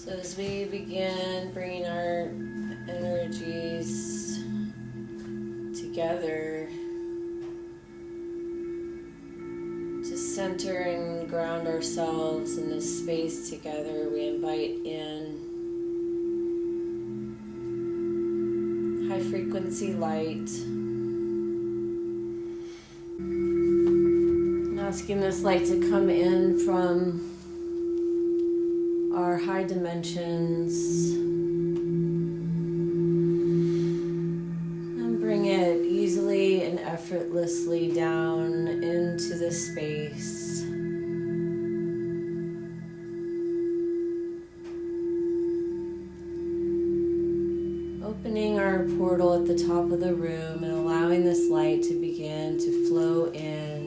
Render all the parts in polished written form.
So as we begin bringing our energies together to center and ground ourselves in this space together, we invite in high frequency light, and asking this light to come in from our high dimensions and bring it easily and effortlessly down into the space. Opening our portal at the top of the room and allowing this light to begin to flow in.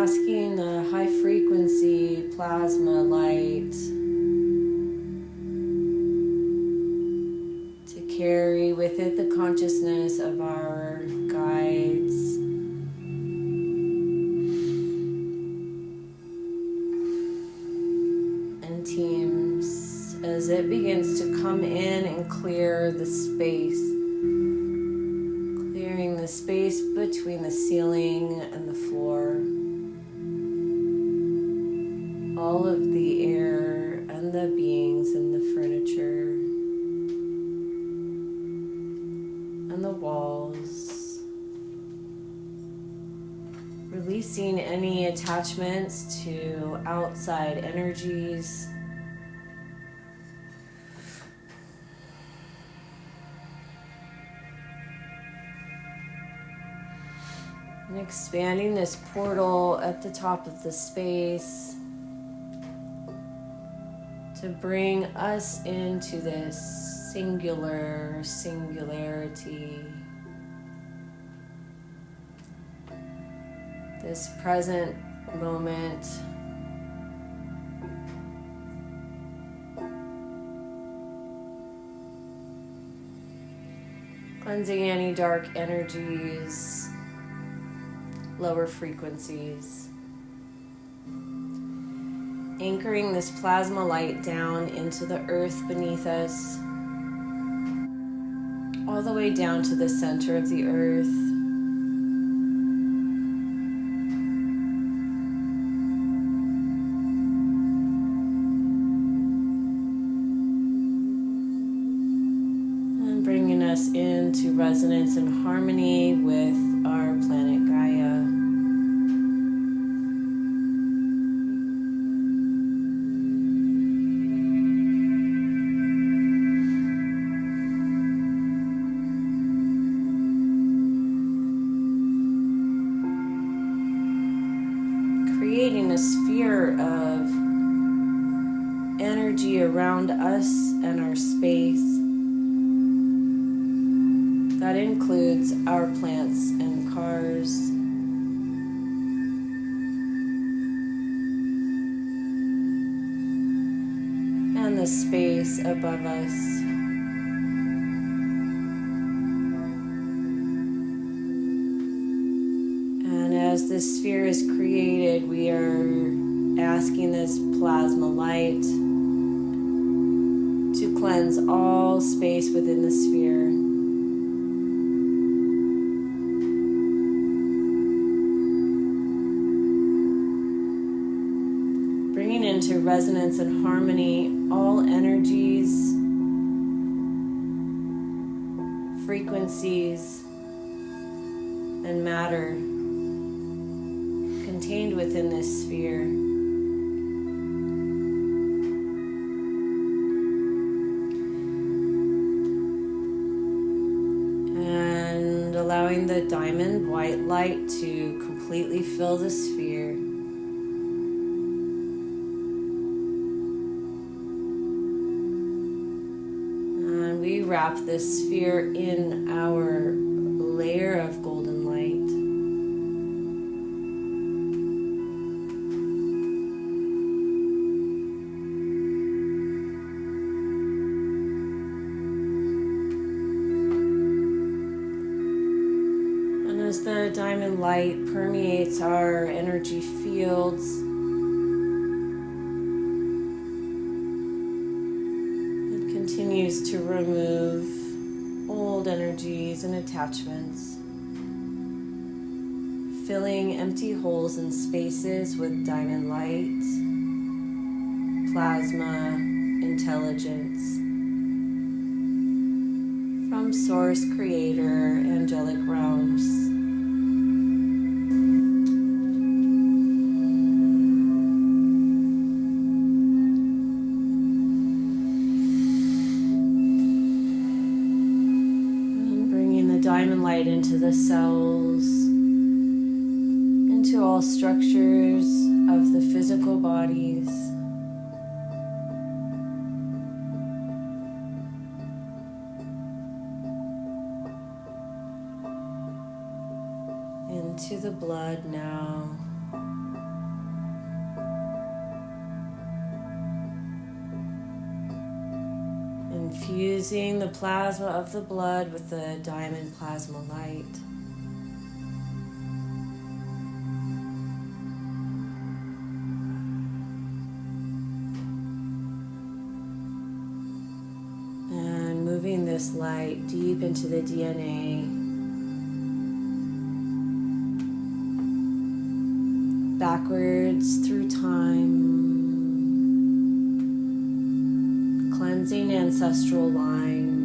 Asking the high frequency plasma light to carry with it the consciousness of our guides and teams as it begins to come in and clear the space. Clearing the space between the ceiling and the floor. All of the air and the beings and the furniture and the walls. Releasing any attachments to outside energies. And expanding this portal at the top of the space to bring us into this singularity, this present moment, cleansing any dark energies, lower frequencies. Anchoring this plasma light down into the earth beneath us, all the way down to the center of the earth. And bringing us into resonance and harmony with our planet Gaia. Creating a sphere of energy around us and our space that includes our plants and cars, and the space above us. As this sphere is created, we are asking this plasma light to cleanse all space within the sphere. Bringing into resonance and harmony all energies, frequencies, and matter contained within this sphere. And allowing the diamond white light to completely fill the sphere. And we wrap this sphere in our layer of golden light. the diamond light permeates our energy fields, it continues to remove old energies and attachments, filling empty holes and spaces with diamond light, plasma, intelligence from Source, Creator, angelic realms. And bringing the diamond light into the cells, into all structures of the physical bodies. Into the blood now. Infusing the plasma of the blood with the diamond plasma light. And moving this light deep into the DNA. Backwards through time, cleansing ancestral line,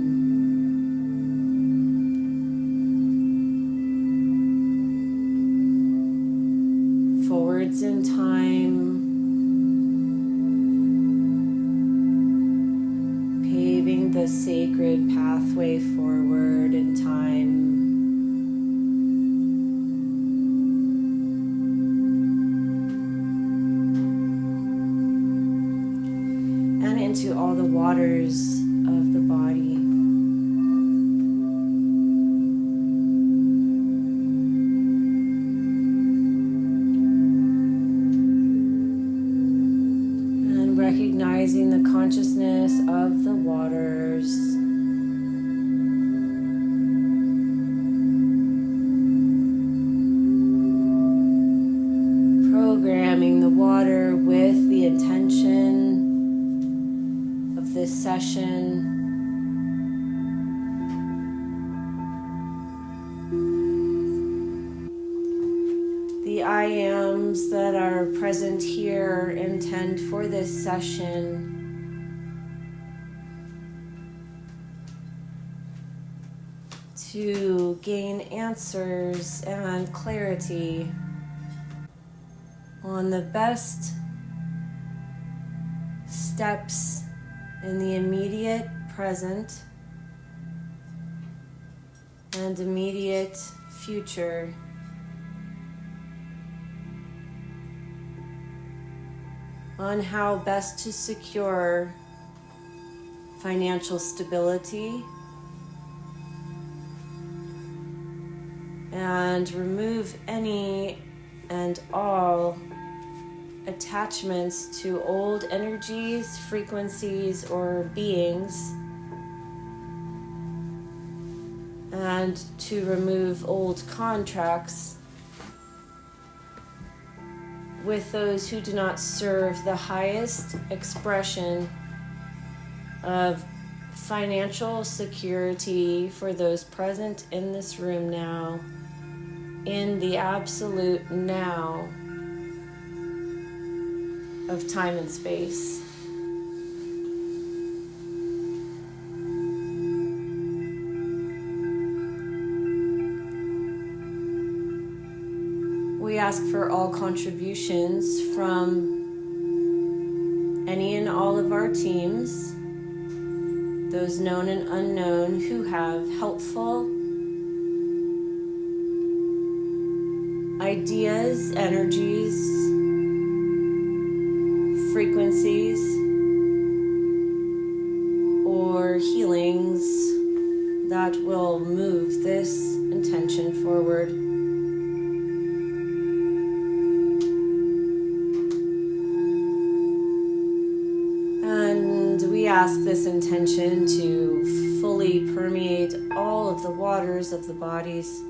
forwards in time, paving the sacred pathway forward in time. Into all the waters of the body. And recognizing the consciousness of the waters. Programming the water with the intention this session. The I ams that are present here intend for this session to gain answers and clarity on the best steps in the immediate present and immediate future. On how best to secure financial stability and remove any and all attachments to old energies, frequencies, or beings, and to remove old contracts with those who do not serve the highest expression of financial security for those present in this room now, in the absolute now of time and space. We ask for all contributions from any and all of our teams, those known and unknown, who have helpful ideas, energies, frequencies, or healings that will move this intention forward. And we ask this intention to fully permeate all of the waters of the bodies,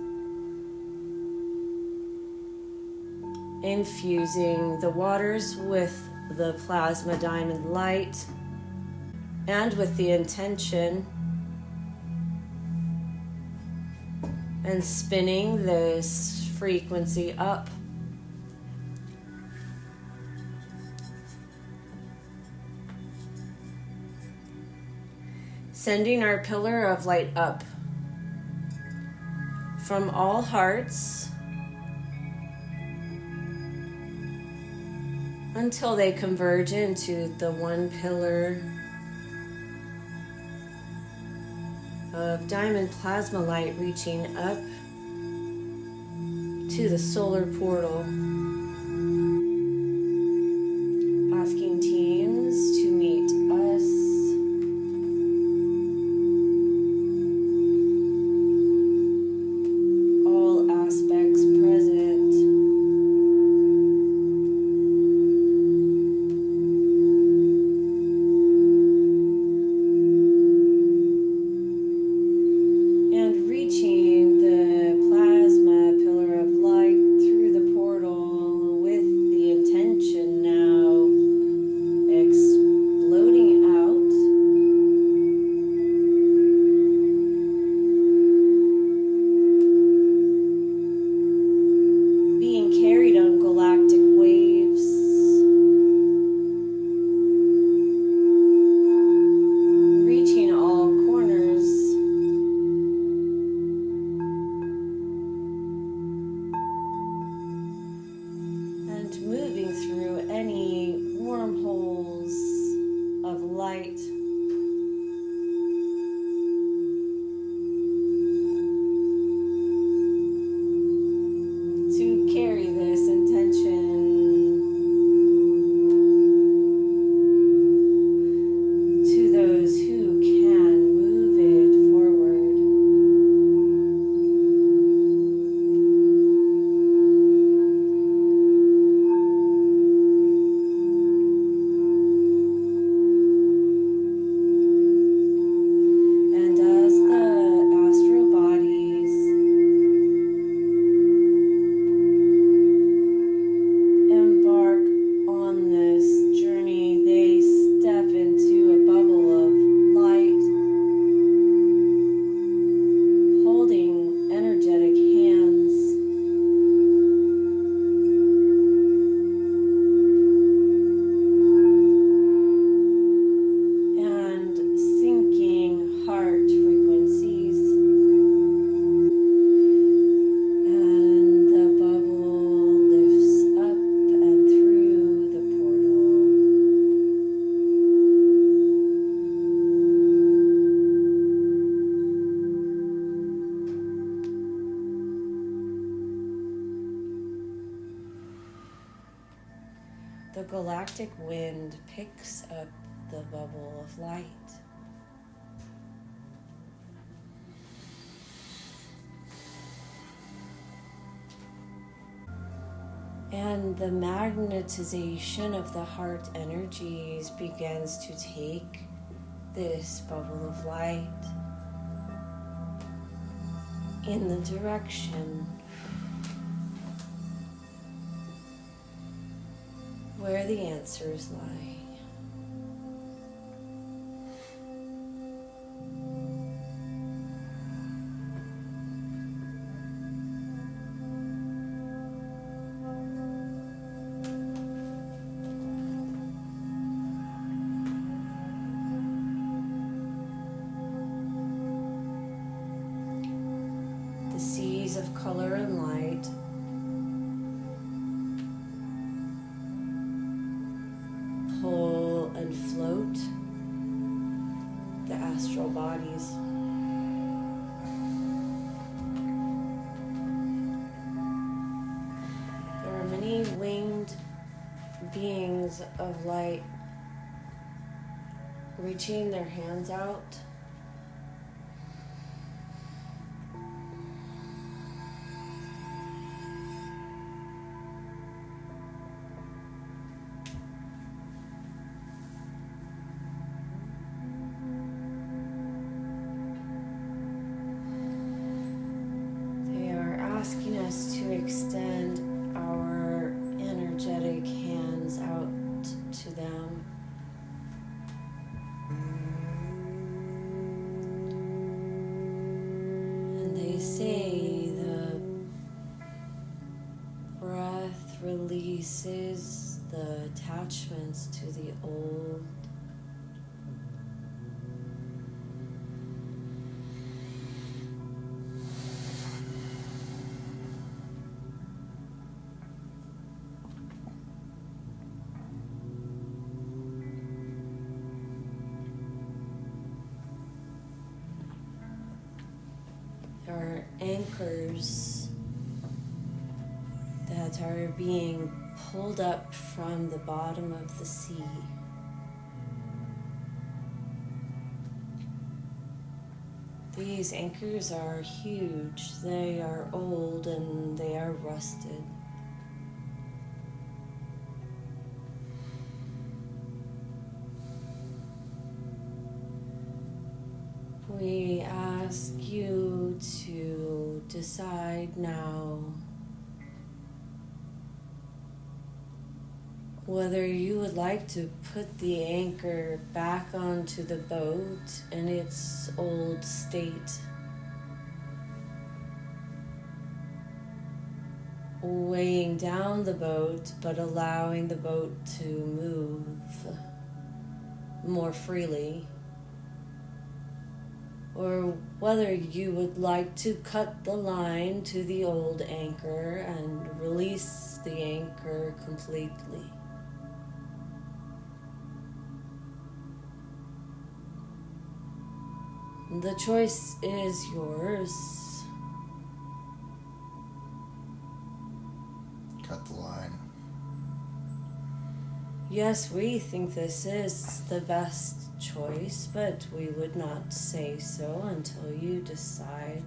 infusing the waters with the plasma diamond light and with the intention, and spinning this frequency up. Sending our pillar of light up from all hearts until they converge into the one pillar of diamond plasma light, reaching up to the solar portal. Asking teams to meet us all aspects present. And reaching the plasma pillar of light through the portal with the intention now exploding out. Being carried on galactic waves. Reaching all corners. And moving through any wormholes of light. To carry this intention to those who can move it forward. And as the astral bodies embark on this journey, they step into a bubble of light, holding energetic hands. And syncing heart frequencies. And the bubble lifts up and through the portal. The galactic wind picks up the bubble of light. And the magnetization of the heart energies begins to take this bubble of light in the direction where the answers lie. The seas of color and light pull and float the astral bodies. There are many winged beings of light reaching their hands out. They are asking us to extend our releases the attachments to the old. There are anchors that are being pulled up from the bottom of the sea. These anchors are huge. They are old and they are rusted. We ask you to decide now whether you would like to put the anchor back onto the boat in its old state, weighing down the boat but allowing the boat to move more freely, or whether you would like to cut the line to the old anchor and release the anchor completely. The choice is yours. Cut the line. Yes, we think this is the best choice, but we would not say so until you decide.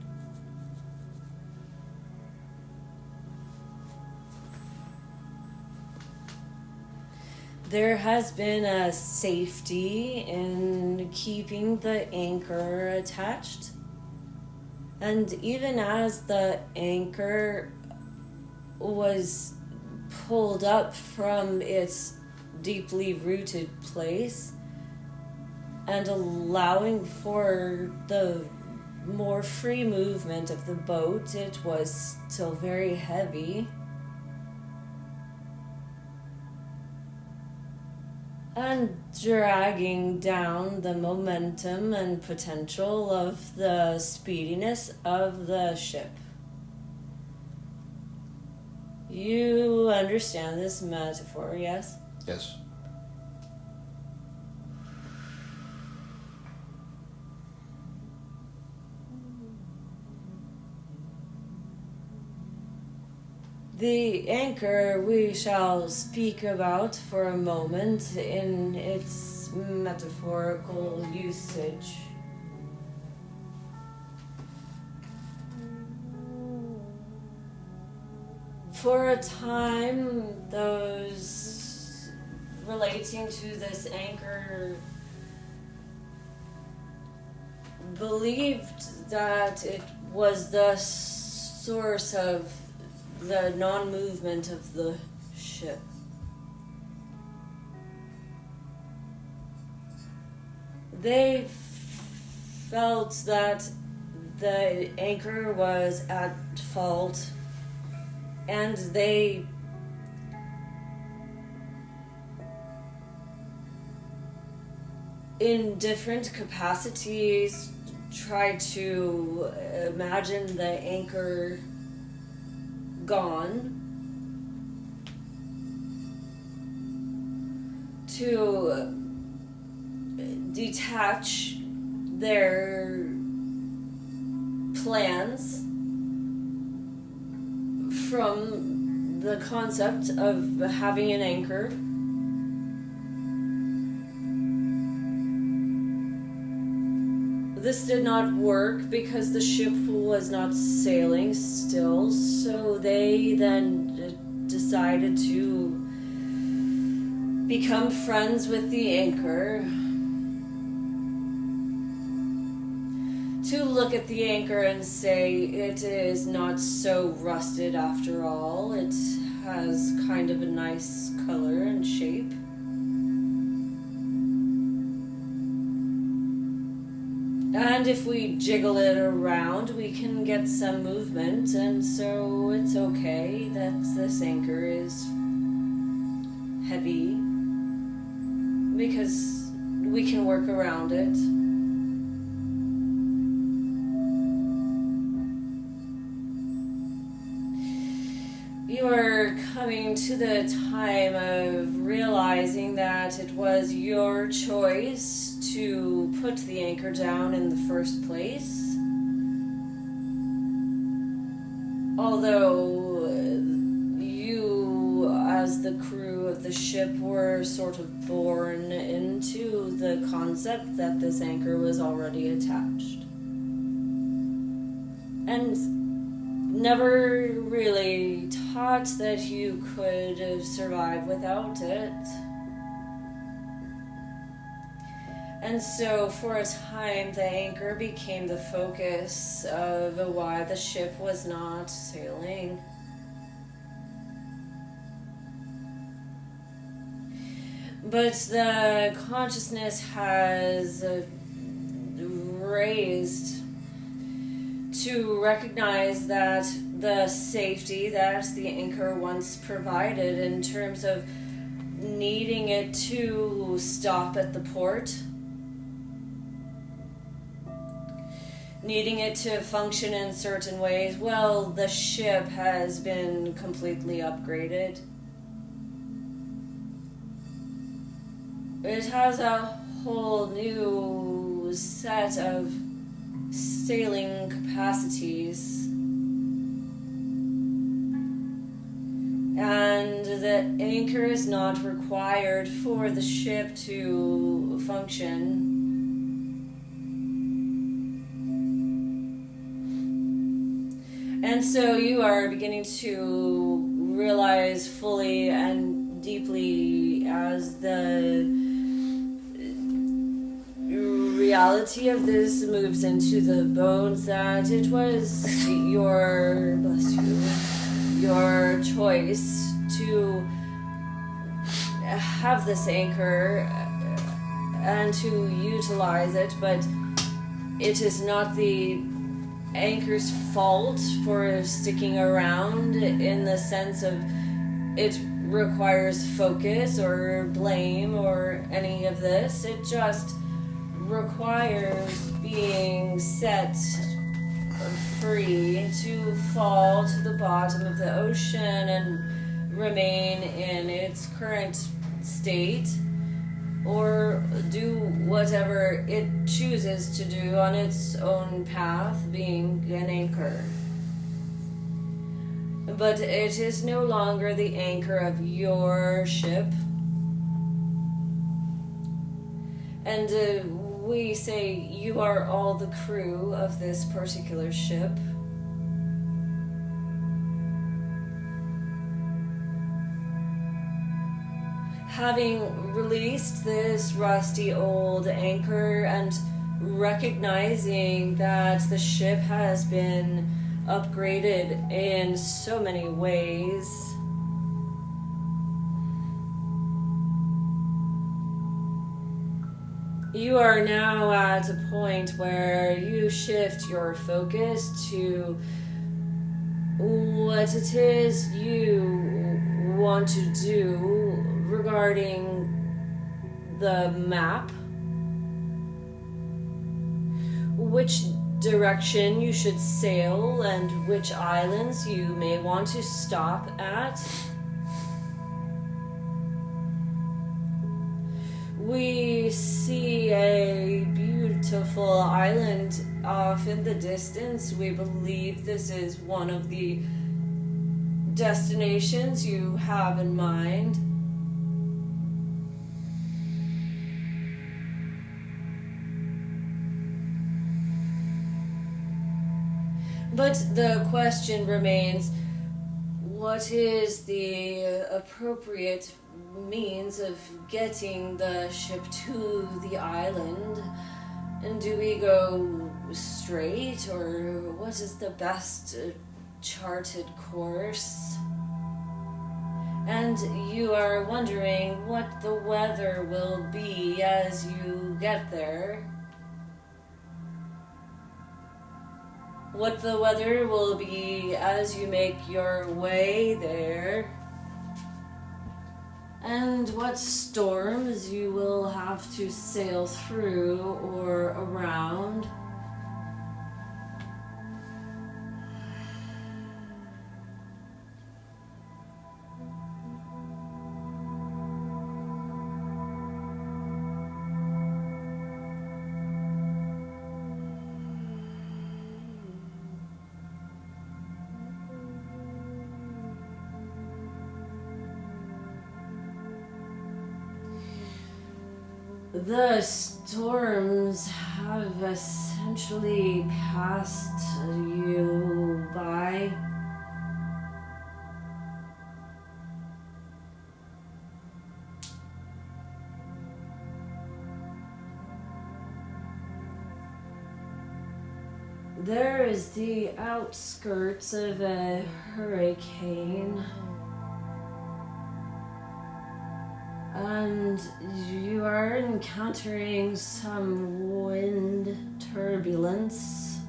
There has been a safety in keeping the anchor attached, and even as the anchor was pulled up from its deeply rooted place and allowing for the more free movement of the boat, it was still very heavy. And dragging down the momentum and potential of the speediness of the ship. You understand this metaphor, yes? Yes. The anchor we shall speak about for a moment in its metaphorical usage. For a time, those relating to this anchor believed that it was the source of the non-movement of the ship. They felt that the anchor was at fault, and they in different capacities tried to imagine the anchor gone, to detach their plans from the concept of having an anchor. This did not work because the ship was not sailing still, so they then decided to become friends with the anchor, to look at the anchor and say it is not so rusted after all. It has kind of a nice color and shape. And if we jiggle it around, we can get some movement, and so it's okay that this anchor is heavy, because we can work around it. You are coming to the time of realizing that it was your choice to put the anchor down in the first place. Although you, as the crew of the ship, were sort of born into the concept that this anchor was already attached. And never really taught that you could survive without it. And so for a time the anchor became the focus of why the ship was not sailing. But the consciousness has raised to recognize that the safety that the anchor once provided in terms of needing it to stop at the port, needing it to function in certain ways, well, the ship has been completely upgraded. It has a whole new set of sailing capacities, and the anchor is not required for the ship to function. And so you are beginning to realize fully and deeply as the reality of this moves into the bones that it was your choice to have this anchor and to utilize it, but it is not the anchor's fault for sticking around in the sense of it requires focus or blame or any of this. It just requires being set free to fall to the bottom of the ocean and remain in its current state, or do whatever it chooses to do on its own path, being an anchor. But it is no longer the anchor of your ship. And we say you are all the crew of this particular ship. Having released this rusty old anchor and recognizing that the ship has been upgraded in so many ways, you are now at a point where you shift your focus to what it is you want to do regarding the map, which direction you should sail and which islands you may want to stop at. We see a beautiful island off in the distance. We believe this is one of the destinations you have in mind. But the question remains, what is the appropriate means of getting the ship to the island? And do we go straight, or what is the best charted course? And you are wondering what the weather will be as you get there. What the weather will be as you make your way there. and what storms you will have to sail through or around. The storms have essentially passed you by. There is the outskirts of a hurricane. And you are encountering some wind turbulence.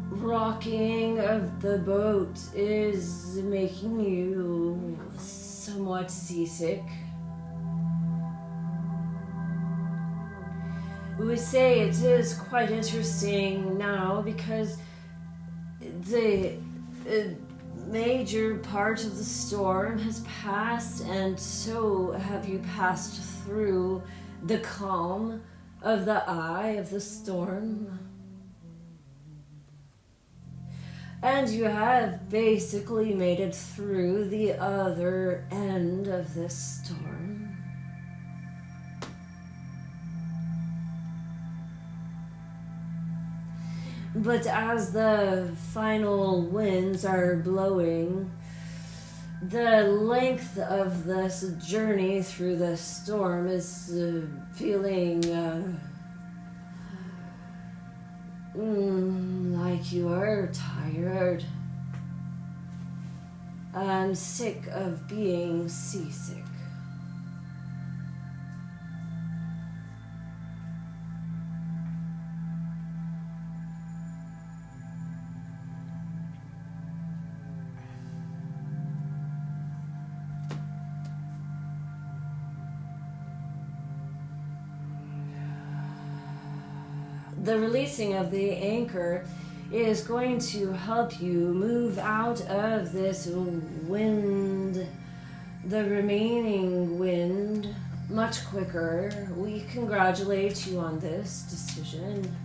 Rocking of the boat is making you somewhat seasick. We would say it is quite interesting now because the major part of the storm has passed, and so have you passed through the calm of the eye of the storm. And you have basically made it through the other end of this storm. But as the final winds are blowing, the length of this journey through the storm is feeling like you are tired and sick of being seasick. The releasing of the anchor is going to help you move out of this wind, the remaining wind, much quicker. We congratulate you on this decision.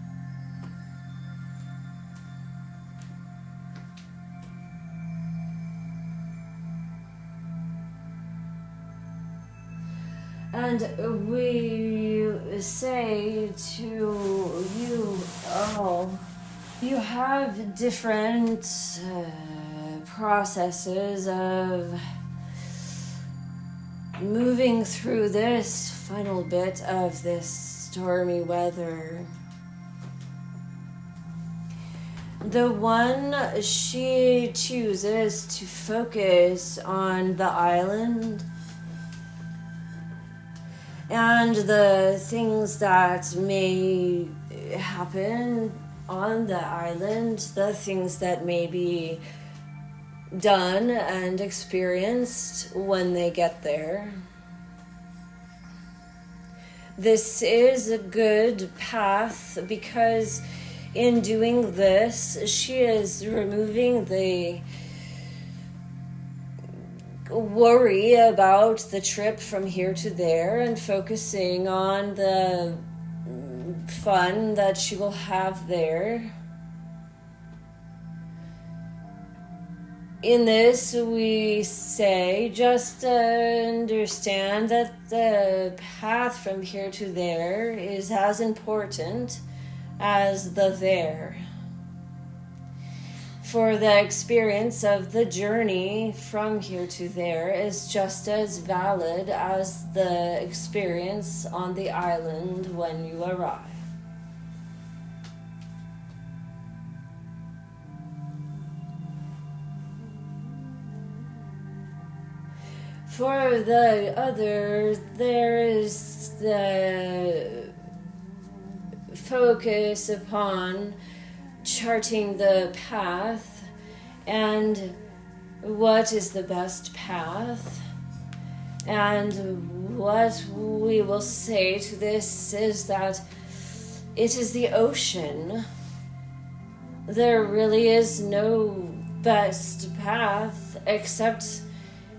And we say to you, you have different processes of moving through this final bit of this stormy weather. The one she chooses to focus on the island and the things that may happen on the island, the things that may be done and experienced when they get there. This is a good path because in doing this, she is removing the worry about the trip from here to there and focusing on the fun that she will have there. In this, we say just understand that the path from here to there is as important as the there. For the experience of the journey from here to there is just as valid as the experience on the island when you arrive. For the other, there is the focus upon charting the path and what is the best path. And what we will say to this is that it is the ocean. There really is no best path except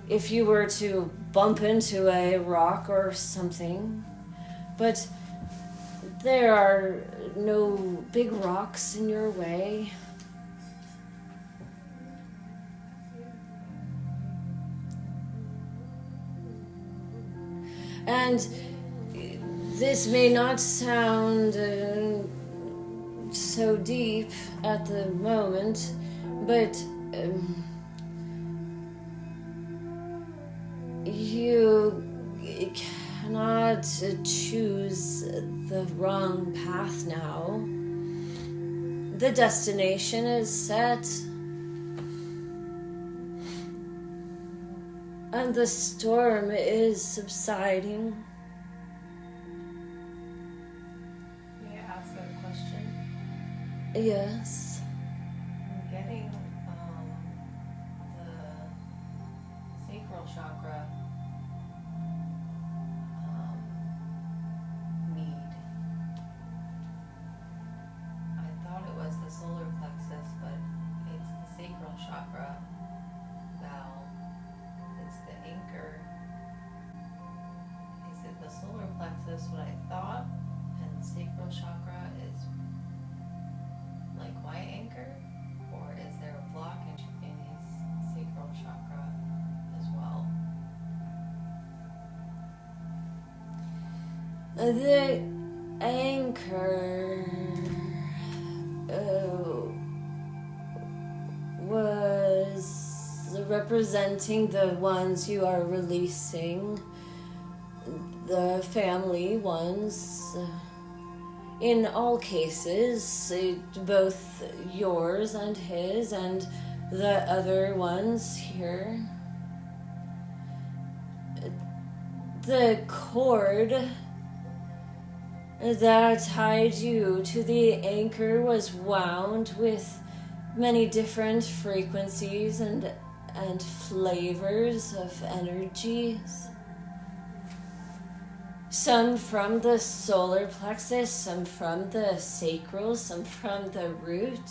if you were to bump into a rock or something. But there are no big rocks in your way. And this may not sound so deep at the moment, but you cannot choose the wrong path now. The destination is set, and the storm is subsiding. May I ask a question? Yes. I'm getting the sacral chakra need. I thought it was the solar plexus, but it's the sacral chakra valve. It's the anchor. Is it the solar plexus, what I thought, and the sacral chakra is like my anchor? Or is there a blockage in his sacral chakra as well? The anchor was representing the ones you are releasing, the family ones. In all cases, both yours and his and the other ones here. The cord that tied you to the anchor was wound with many different frequencies and flavors of energies. Some from the solar plexus, some from the sacral, some from the root.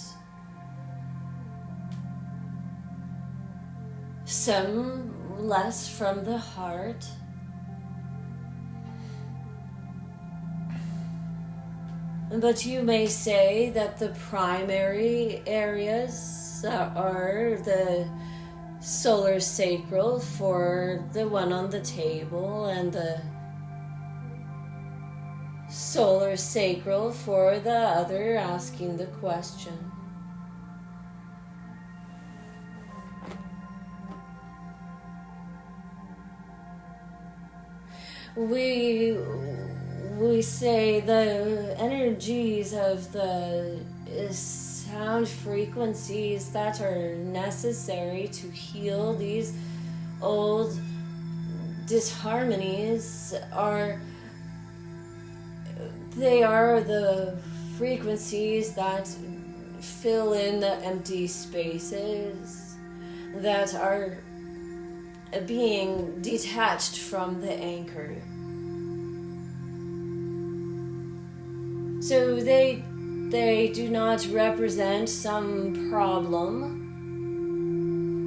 Some less from the heart. But you may say that the primary areas are the solar sacral for the one on the table, and the solar sacral for the other asking the question. We say the energies of the sound frequencies that are necessary to heal these old disharmonies are the frequencies that fill in the empty spaces that are being detached from the anchor. So they do not represent some problem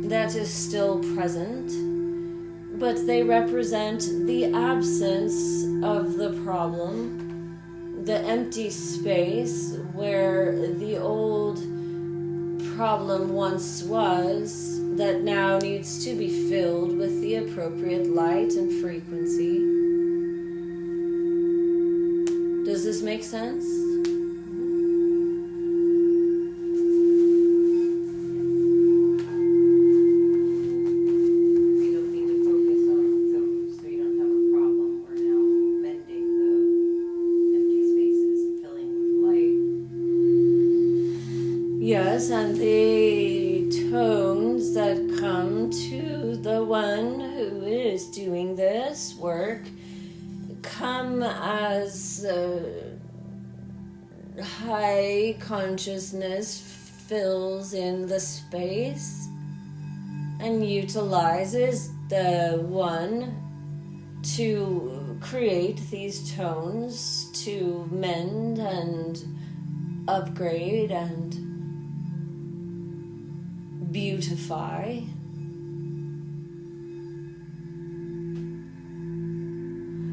that is still present, but they represent the absence of the problem, the empty space where the old problem once was, that now needs to be filled with the appropriate light and frequency. Does this make sense? Yes, and the tones that come to the one who is doing this work come as high consciousness fills in the space and utilizes the one to create these tones to mend and upgrade and beautify.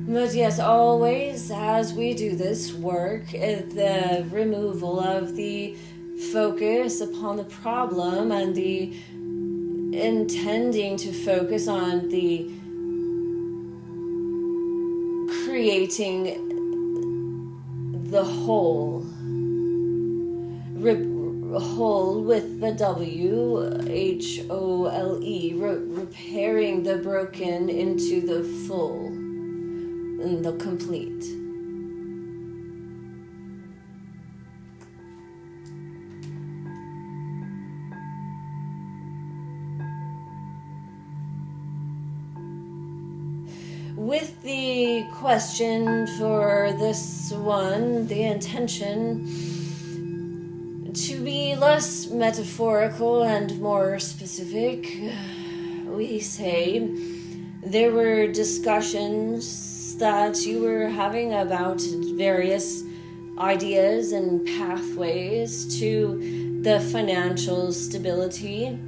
But yes, always as we do this work, the removal of the focus upon the problem and the intending to focus on the creating the whole, whole with the WHOLE, repairing the broken into the full and the complete. With the question for this one, the intention to be less metaphorical and more specific, we say there were discussions that you were having about various ideas and pathways to the financial stability.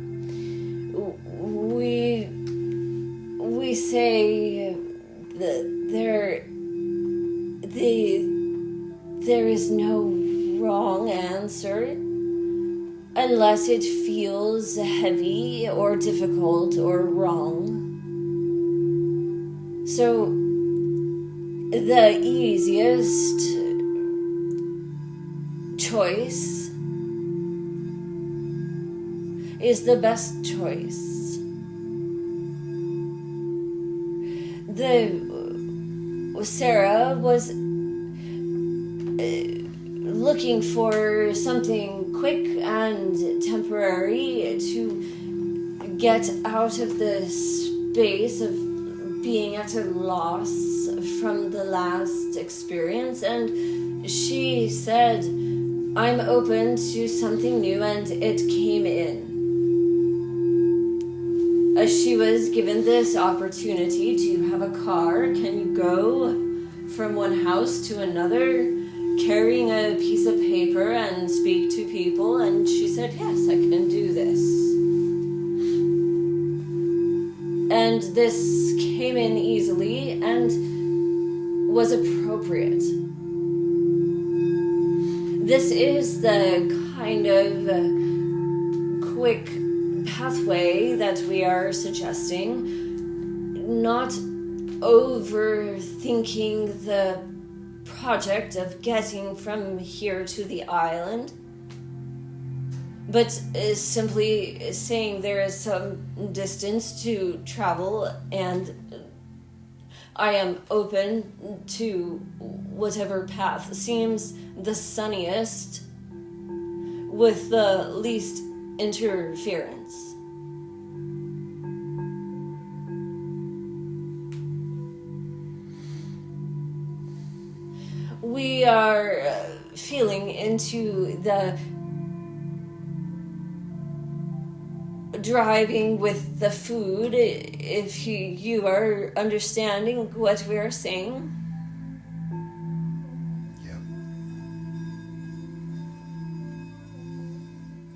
We say that there is no wrong answer unless it feels heavy or difficult or wrong. So the easiest choice is the best choice. Sarah was looking for something quick and temporary to get out of the space of being at a loss from the last experience, and she said, I'm open to something new, and it came in. She was given this opportunity to have a car. Can you go from one house to another carrying a piece of paper and speak to people? And she said, yes, I can do this. And this came in easily and was appropriate. This is the kind of quick pathway that we are suggesting, not overthinking the project of getting from here to the island, but simply saying there is some distance to travel and I am open to whatever path seems the sunniest with the least interference. We are feeling into the driving with the food, if you are understanding what we are saying.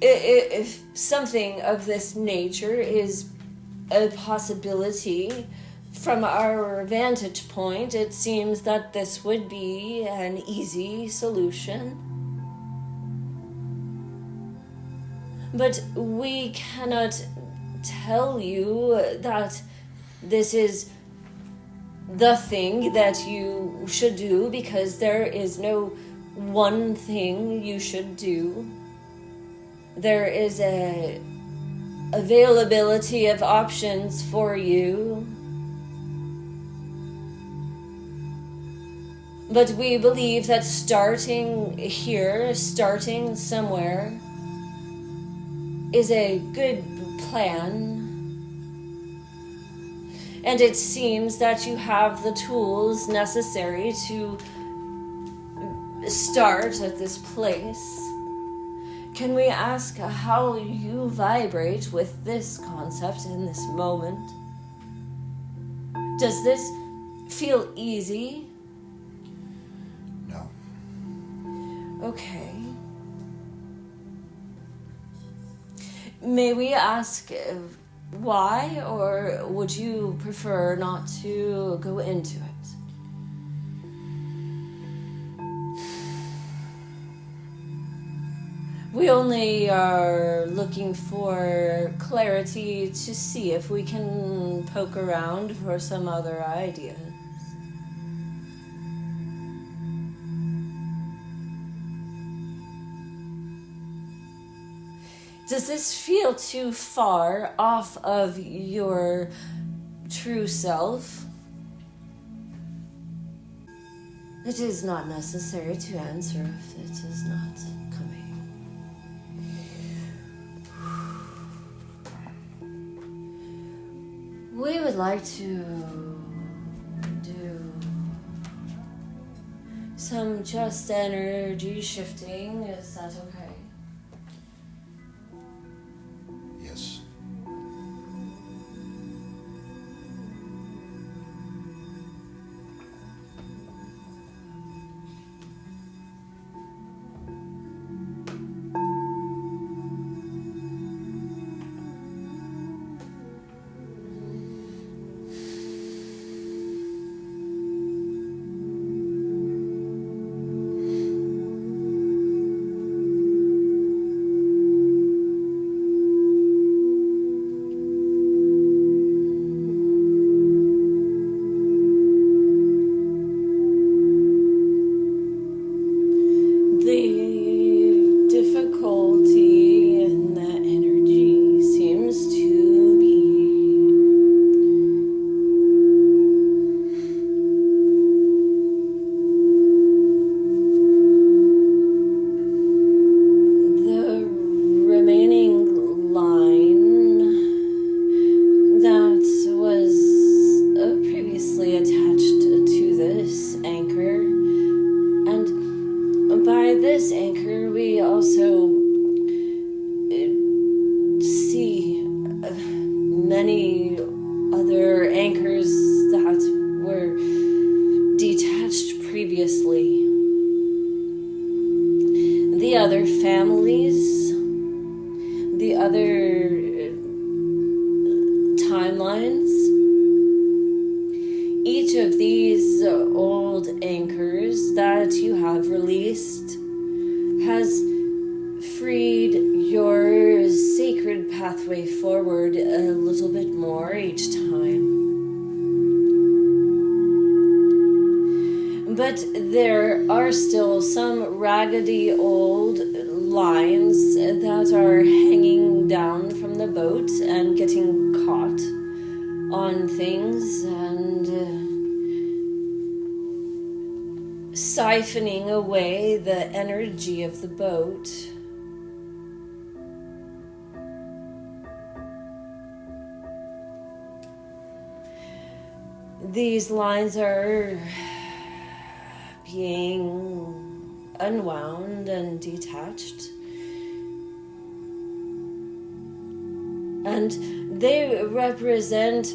If something of this nature is a possibility, from our vantage point, it seems that this would be an easy solution. But we cannot tell you that this is the thing that you should do, because there is no one thing you should do. There is a availability of options for you. But we believe that starting here, starting somewhere, is a good plan. And it seems that you have the tools necessary to start at this place. Can we ask how you vibrate with this concept in this moment? Does this feel easy? No. Okay. May we ask why, or would you prefer not to go into it? We only are looking for clarity to see if we can poke around for some other ideas. Does this feel too far off of your true self? It is not necessary to answer if it is not coming. We would like to do some just energy shifting. Is that okay? Yes. The other families, the other timelines. Each of these old anchors that you have released has freed your sacred pathway forward a little bit more each time. But there are still some raggedy old lines that are hanging down from the boat and getting caught on things and siphoning away the energy of the boat. These lines are being unwound and detached. And they represent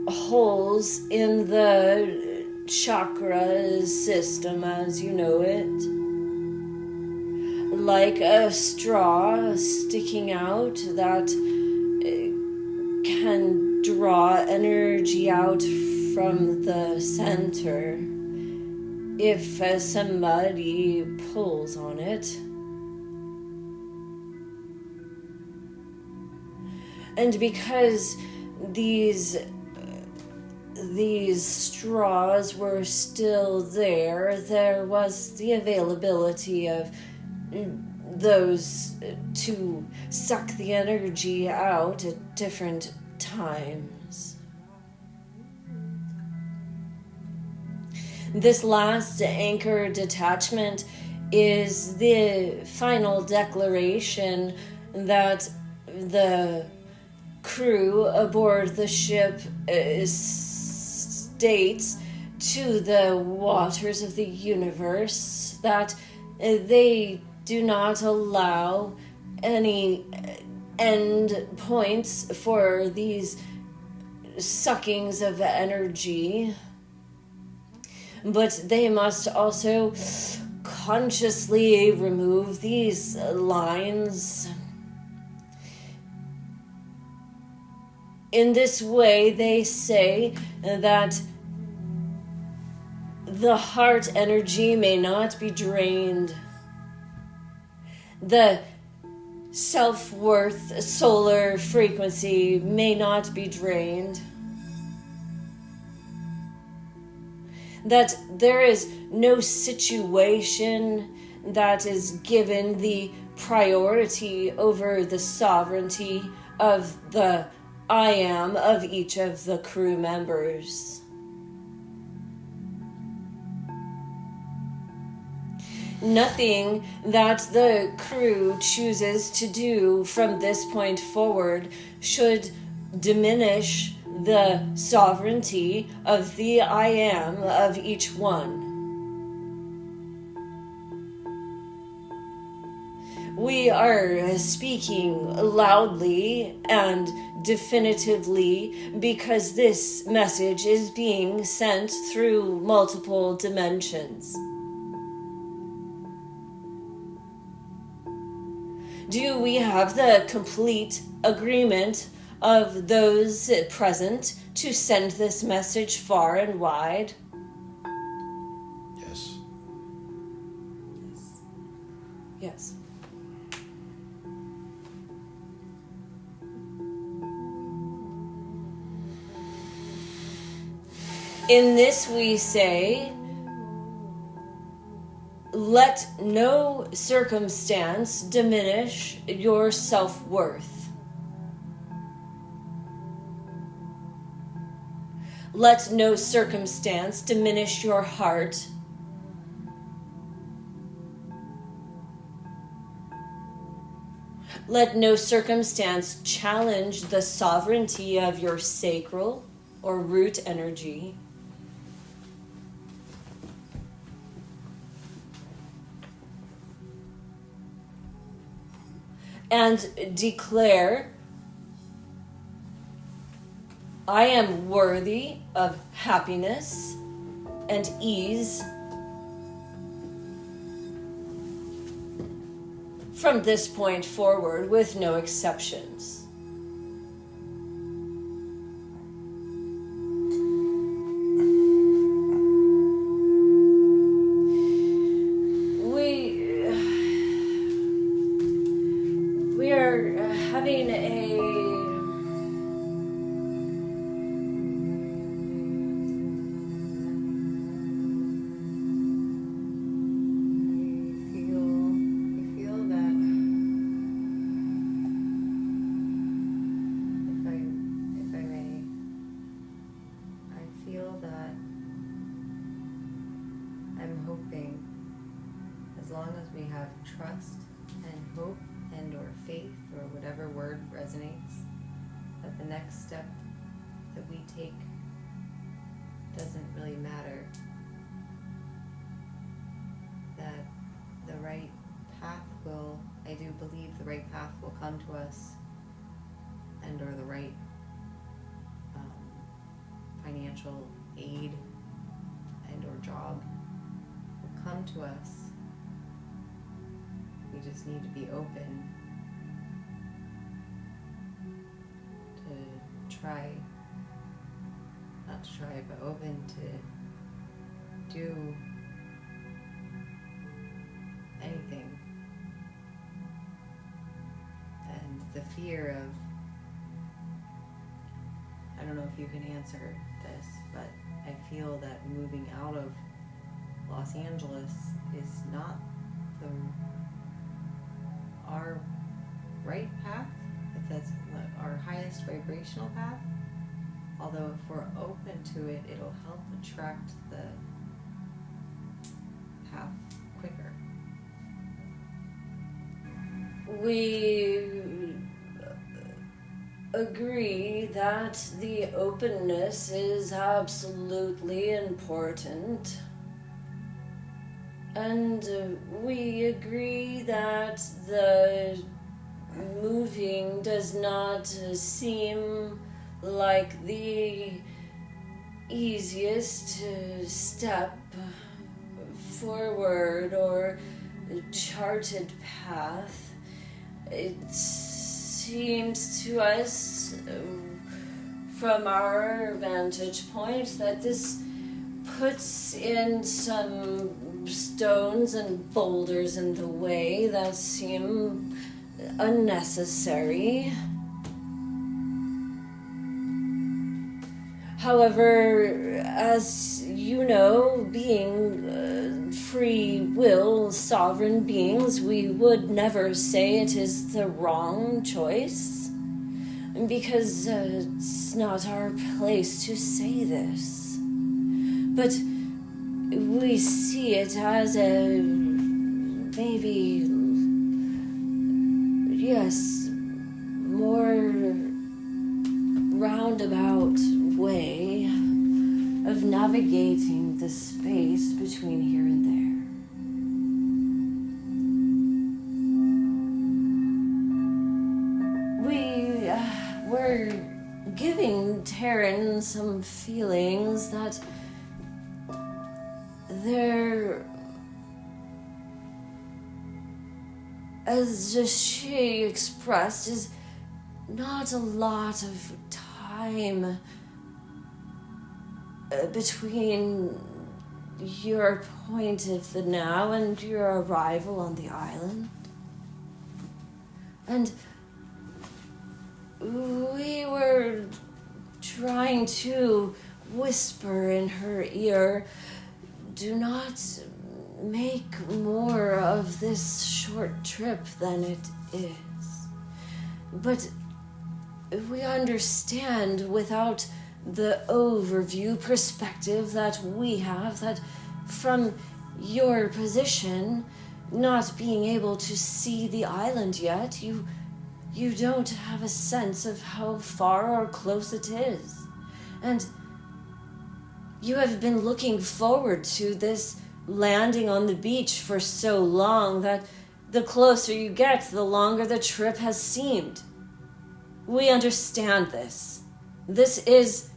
holes in the chakra system as you know it. Like a straw sticking out that can draw energy out from the center if somebody pulls on it. And because these straws were still there, there was the availability of those to suck the energy out at different times. This last anchor detachment is the final declaration that the crew aboard the ship states to the waters of the universe that they do not allow any end points for these suckings of energy, but they must also consciously remove these lines. In this way, they say that the heart energy may not be drained. The self-worth solar frequency may not be drained. That there is no situation that is given the priority over the sovereignty of the I am of each of the crew members. Nothing that the crew chooses to do from this point forward should diminish the sovereignty of the I am of each one. We are speaking loudly and definitively because this message is being sent through multiple dimensions. Do we have the complete agreement of those present to send this message far and wide? Yes. Yes. In this we say, let no circumstance diminish your self-worth. Let no circumstance diminish your heart. Let no circumstance challenge the sovereignty of your sacral or root energy. And declare, I am worthy of happiness and ease from this point forward with no exceptions. We are having trust and hope and or faith or whatever word resonates, that the next step that we take doesn't really matter, that the right path will, I do believe the right path will come to us, and or the right financial aid and or job will come to us. We just need to be open to try, not to try, but open to do anything. And the fear of, I don't know if you can answer this, but I feel that moving out of Los Angeles is not our right path, if that's our highest vibrational path. Although if we're open to it, it'll help attract the path quicker. we agree that the openness is absolutely important. And we agree that the moving does not seem like the easiest step forward or charted path. It seems to us, from our vantage point, that this puts in some stones and boulders in the way that seem unnecessary. However, as you know, being free will, sovereign beings, we would never say it is the wrong choice, because it's not our place to say this. But we see it as a maybe, yes, more roundabout way of navigating the space between here and there. We're giving Taryn some feelings that there, as just she expressed, is not a lot of time between your point of the now and your arrival on the island. And we were trying to whisper in her ear, do not make more of this short trip than it is. But we understand, without the overview perspective that we have, that from your position, not being able to see the island yet, you don't have a sense of how far or close it is. And you have been looking forward to this landing on the beach for so long that the closer you get, the longer the trip has seemed. We understand this. This is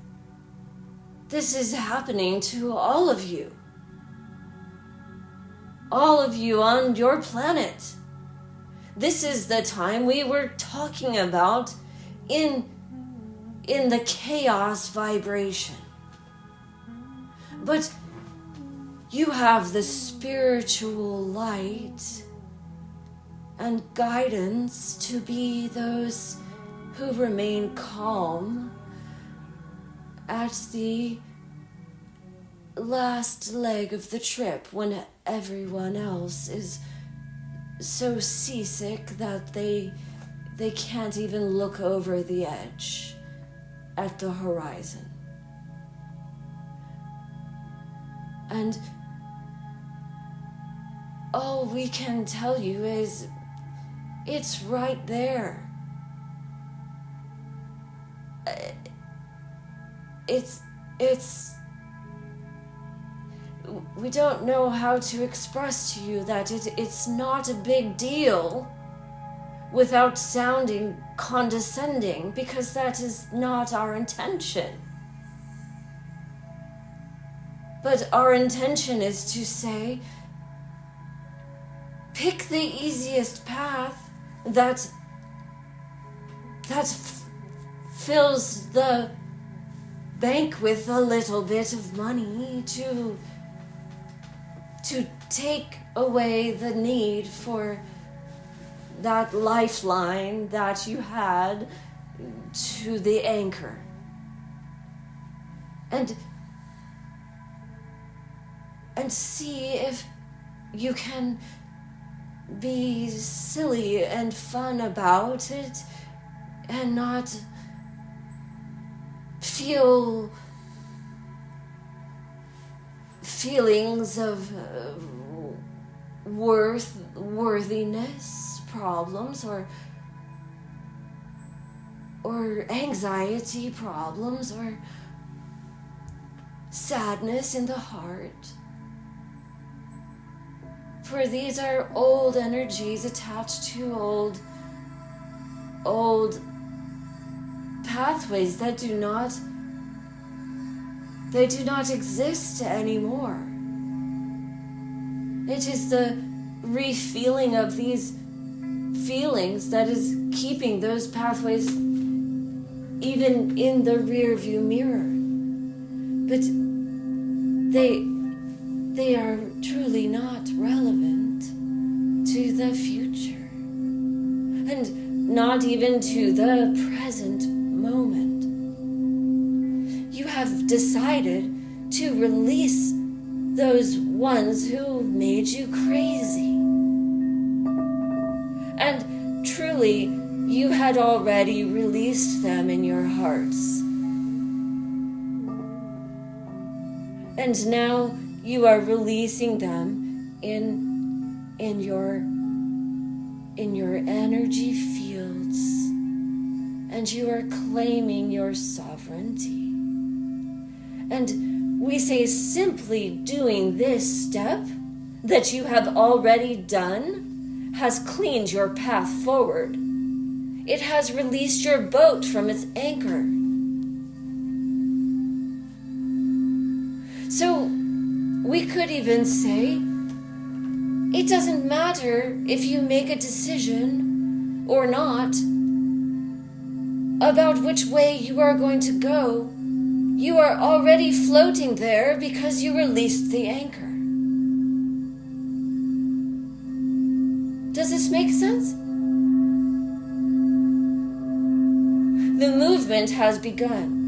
happening to all of you. All of you on your planet. This is the time we were talking about in the chaos vibration. But you have the spiritual light and guidance to be those who remain calm at the last leg of the trip, when everyone else is so seasick that they can't even look over the edge at the horizon. And all we can tell you is it's right there. We don't know how to express to you that it's not a big deal without sounding condescending, because that is not our intention. But our intention is to say, pick the easiest path that fills the bank with a little bit of money to take away the need for that lifeline that you had to the anchor. And see if you can be silly and fun about it and not feel feelings of worthiness, problems or anxiety problems or sadness in the heart. For these are old energies attached to old pathways that do not exist anymore. It is the refeeling of these feelings that is keeping those pathways even in the rear view mirror. But they are truly not relevant to the future, and not even to the present moment. You have decided to release those ones who made you crazy. And truly, you had already released them in your hearts. And now you are releasing them in your energy fields, and you are claiming your sovereignty. And we say simply doing this step that you have already done has cleaned your path forward. It has released your boat from its anchor. So we could even say, it doesn't matter if you make a decision or not about which way you are going to go. You are already floating there because you released the anchor. Does this make sense? The movement has begun.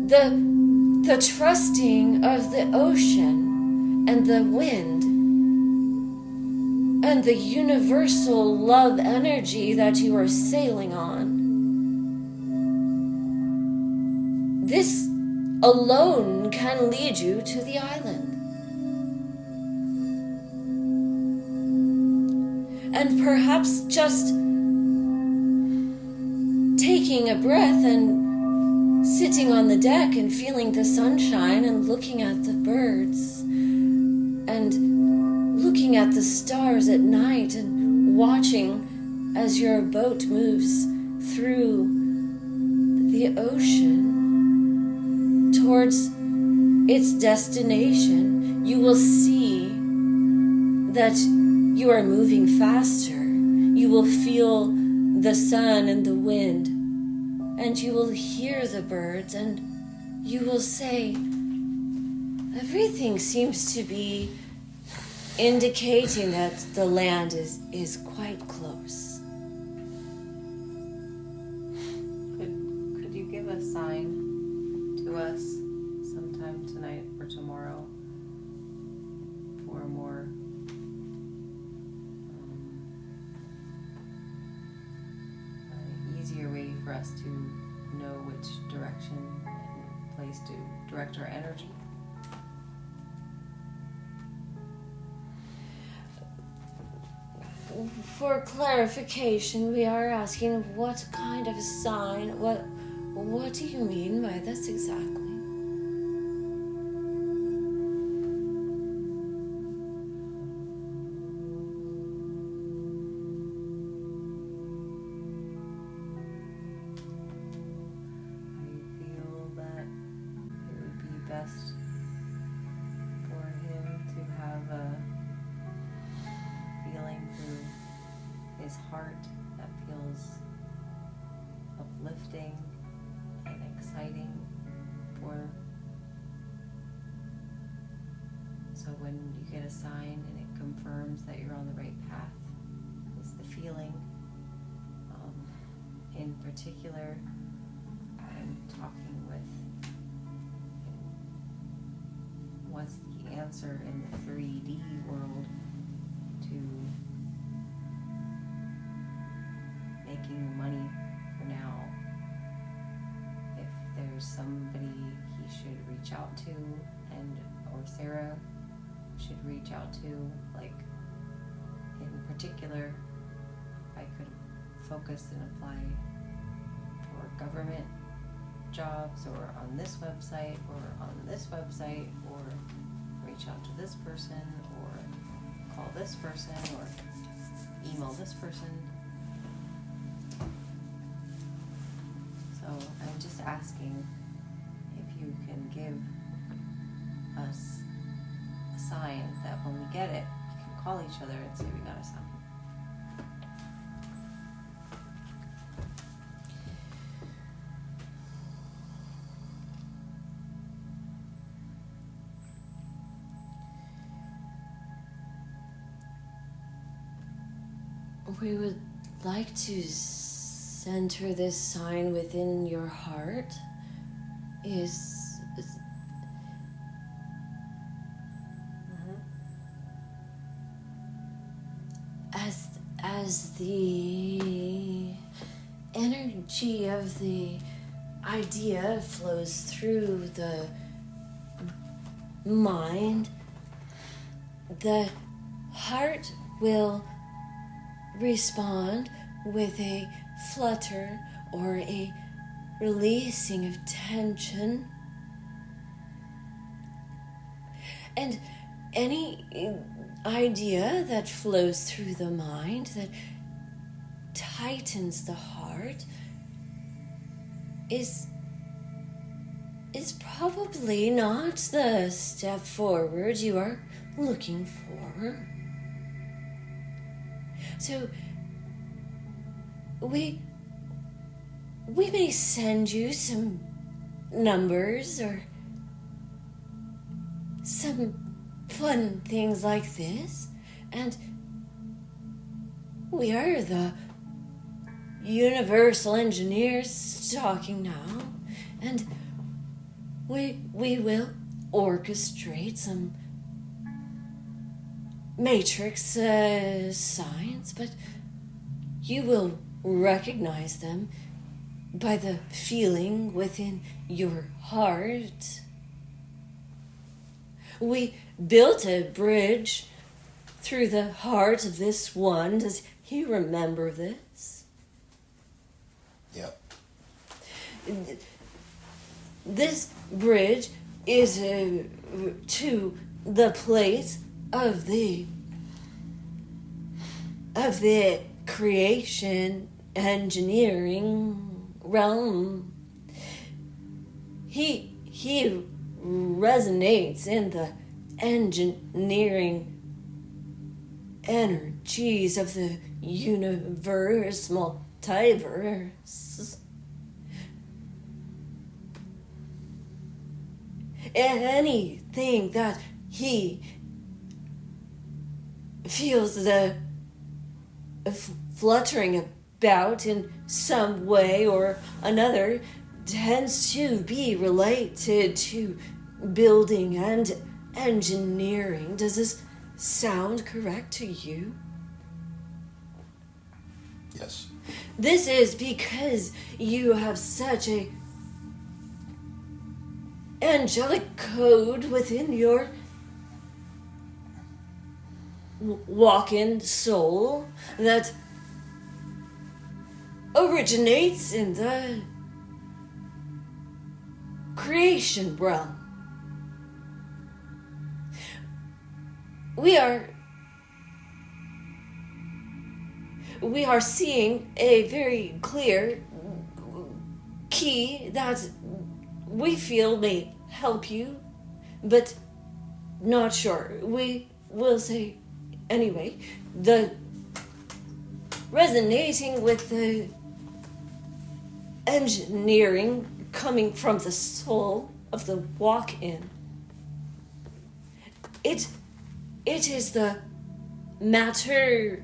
The trusting of the ocean and the wind and the universal love energy that you are sailing on. This alone can lead you to the island. And perhaps just taking a breath and sitting on the deck and feeling the sunshine and looking at the birds and looking at the stars at night and watching as your boat moves through the ocean towards its destination, you will see that you are moving faster. You will feel the sun and the wind, and you will hear the birds, and you will say, everything seems to be indicating that the land is quite close. Could you give a sign to us sometime tonight or tomorrow for a more easier way for us to know which direction and place to direct our energy? For clarification, we are asking what kind of a sign, what do you mean by this exactly? Best for him to have a feeling through his heart that feels uplifting and exciting so when you get a sign and it confirms that you're on the right path, is the feeling. In particular, I'm talking with what's the answer in the 3D world to making money for now. If there's somebody he should reach out to, or Sarah should reach out to, like particular, I could focus and apply for government jobs, or on this website, or reach out to this person, or call this person, or email this person. So I'm just asking if you can give us a sign that when we get it, we can call each other and say we got a sign. We would like to center this sign within your heart. As the energy of the idea flows through the mind, the heart will respond with a flutter or a releasing of tension. And any idea that flows through the mind that tightens the heart is probably not the step forward you are looking for. So we may send you some numbers or some fun things like this, and we are the universal engineers talking now, and we will orchestrate some matrix signs, but you will recognize them by the feeling within your heart. We built a bridge through the heart of this one. Does he remember this? Yep. This bridge is to the place of the creation engineering realm. He resonates in the engineering energies of the universe, multiverse. Anything that he feels the fluttering about in some way or another tends to be related to building and engineering. Does this sound correct to you? Yes. This is because you have such a angelic code within your walk-in soul that originates in the creation realm. We are seeing a very clear key that we feel may help you, but not sure. We will say anyway, the resonating with the engineering coming from the soul of the walk-in. It is the matter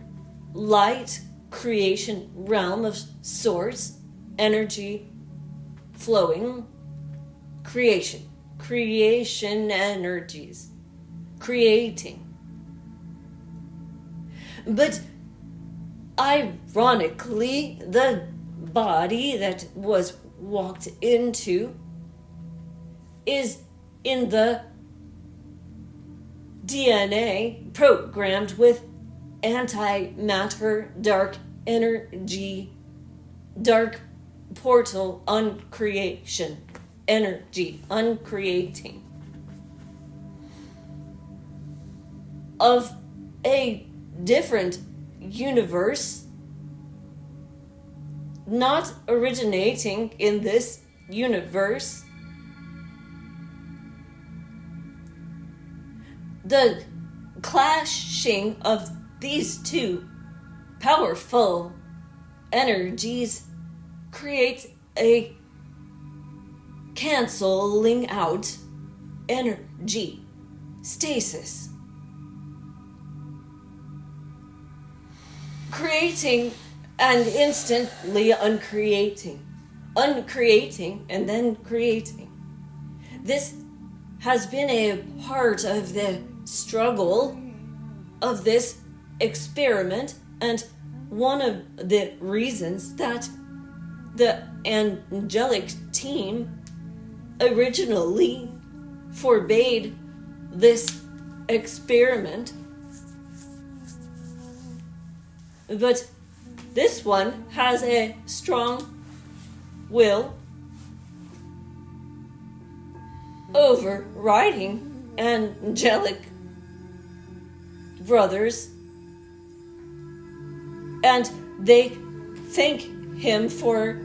light creation realm of source energy flowing creation energies creating. But ironically, the body that was walked into is in the DNA programmed with antimatter, dark energy, dark portal, uncreation, energy, uncreating of a different universe, not originating in this universe. The clashing of these two powerful energies creates a canceling out energy stasis, creating and instantly uncreating, and then creating. This has been a part of the struggle of this experiment, and one of the reasons that the angelic team originally forbade this experiment. But this one has a strong will overriding angelic brothers, and they thank him for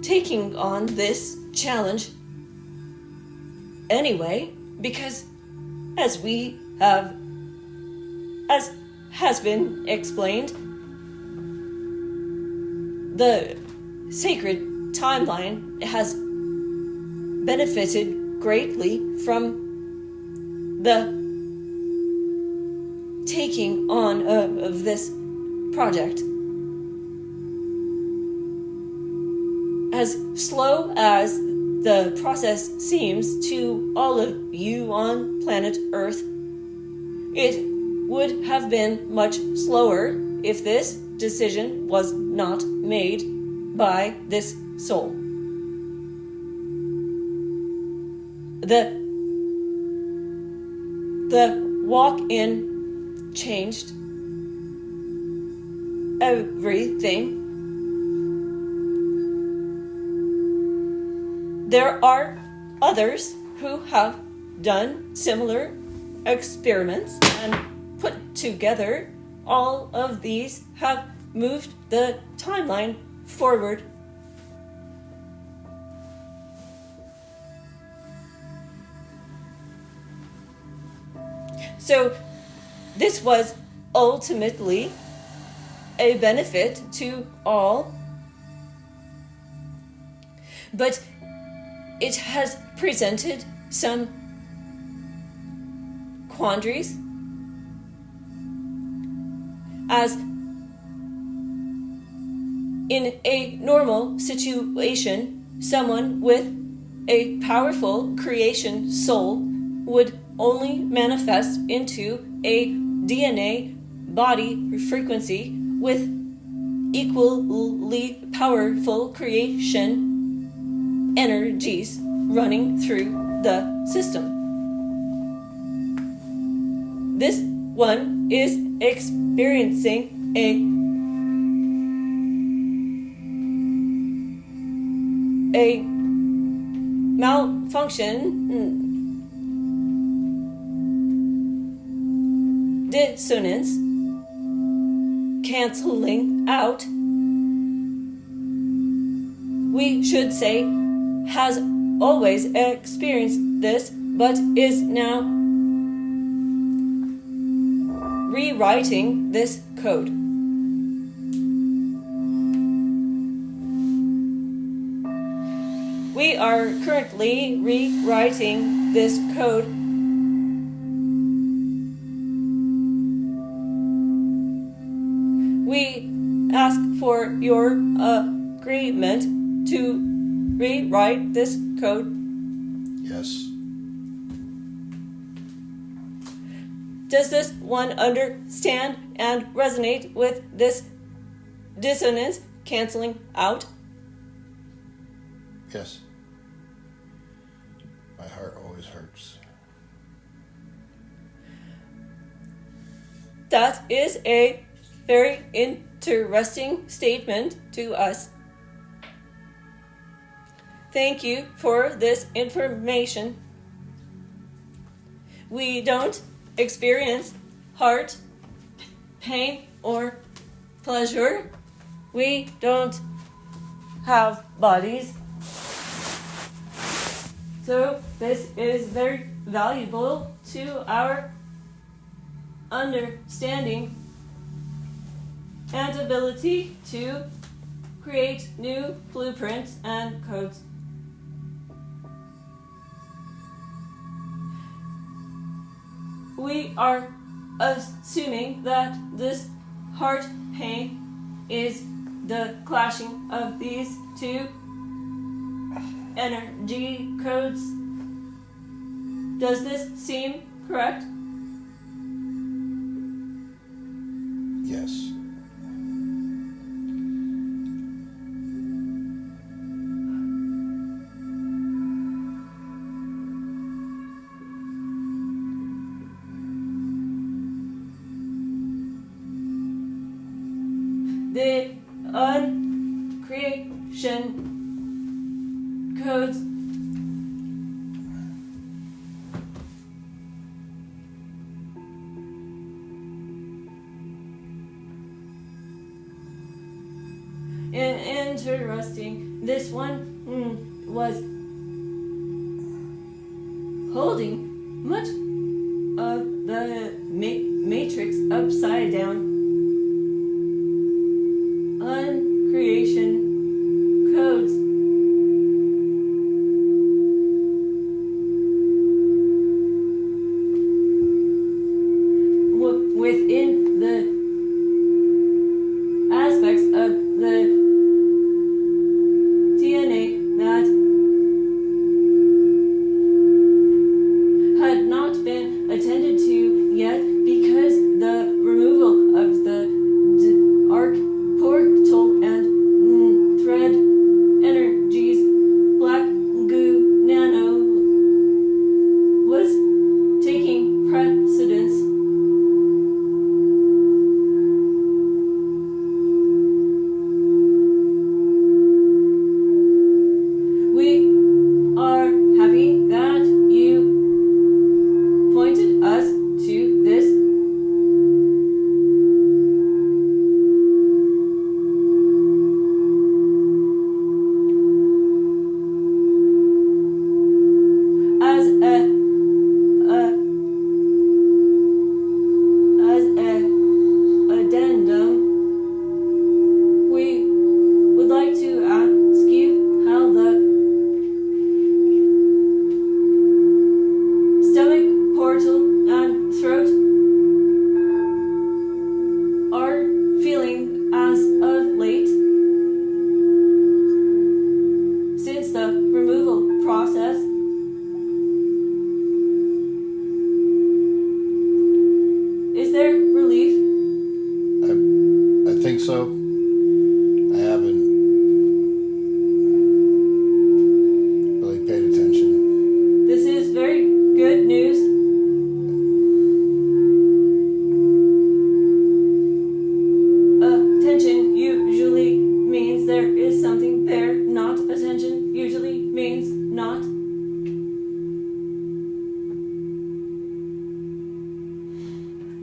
taking on this challenge anyway, because as has been explained, the sacred timeline has benefited greatly from the taking on of this project. As slow as the process seems to all of you on planet Earth, it would have been much slower if this decision was not made by this soul. The walk-in changed everything. There are others who have done similar experiments and put together. All of these have moved the timeline forward. So this was ultimately a benefit to all, but it has presented some quandaries, as in a normal situation, someone with a powerful creation soul would only manifest into a DNA body frequency with equally powerful creation energies running through the system. This one is experiencing a malfunction, dissonance, canceling out, we should say, has always experienced this, but is now rewriting this code. We are currently rewriting this code. We ask for your agreement to rewrite this code. Yes. Does this one understand and resonate with this dissonance canceling out? Yes. My heart always hurts. That is a very interesting statement to us. Thank you for this information. We don't experience heart, pain, or pleasure. We don't have bodies. So this is very valuable to our understanding and ability to create new blueprints and codes. We are assuming that this heart pain is the clashing of these two energy codes. Does this seem correct? Yes. The uncreation codes interesting. This one was holding much of the matrix upside down. Uncreation codes. Within the aspects of the DNA that had not been attended to yet because the removal of the arc portal and thread energies, black goo nano was taking precedence. We are happy that you pointed us to this. As a addendum, we would like to ask you how the stomach, portal, and throat are feeling as of late since the removal process. Is there relief? I think so. I haven't really paid attention. This is very good news. Attention usually means there is something there. Not attention usually means not.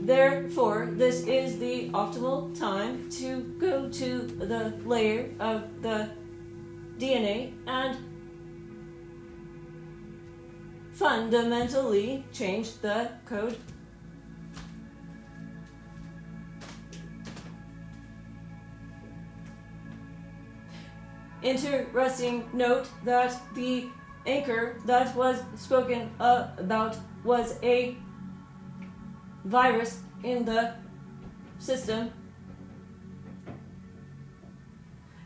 Therefore, this is the optimal time to go to the layer of the DNA and fundamentally change the code. Interesting note that the anchor that was spoken about was a virus in the system.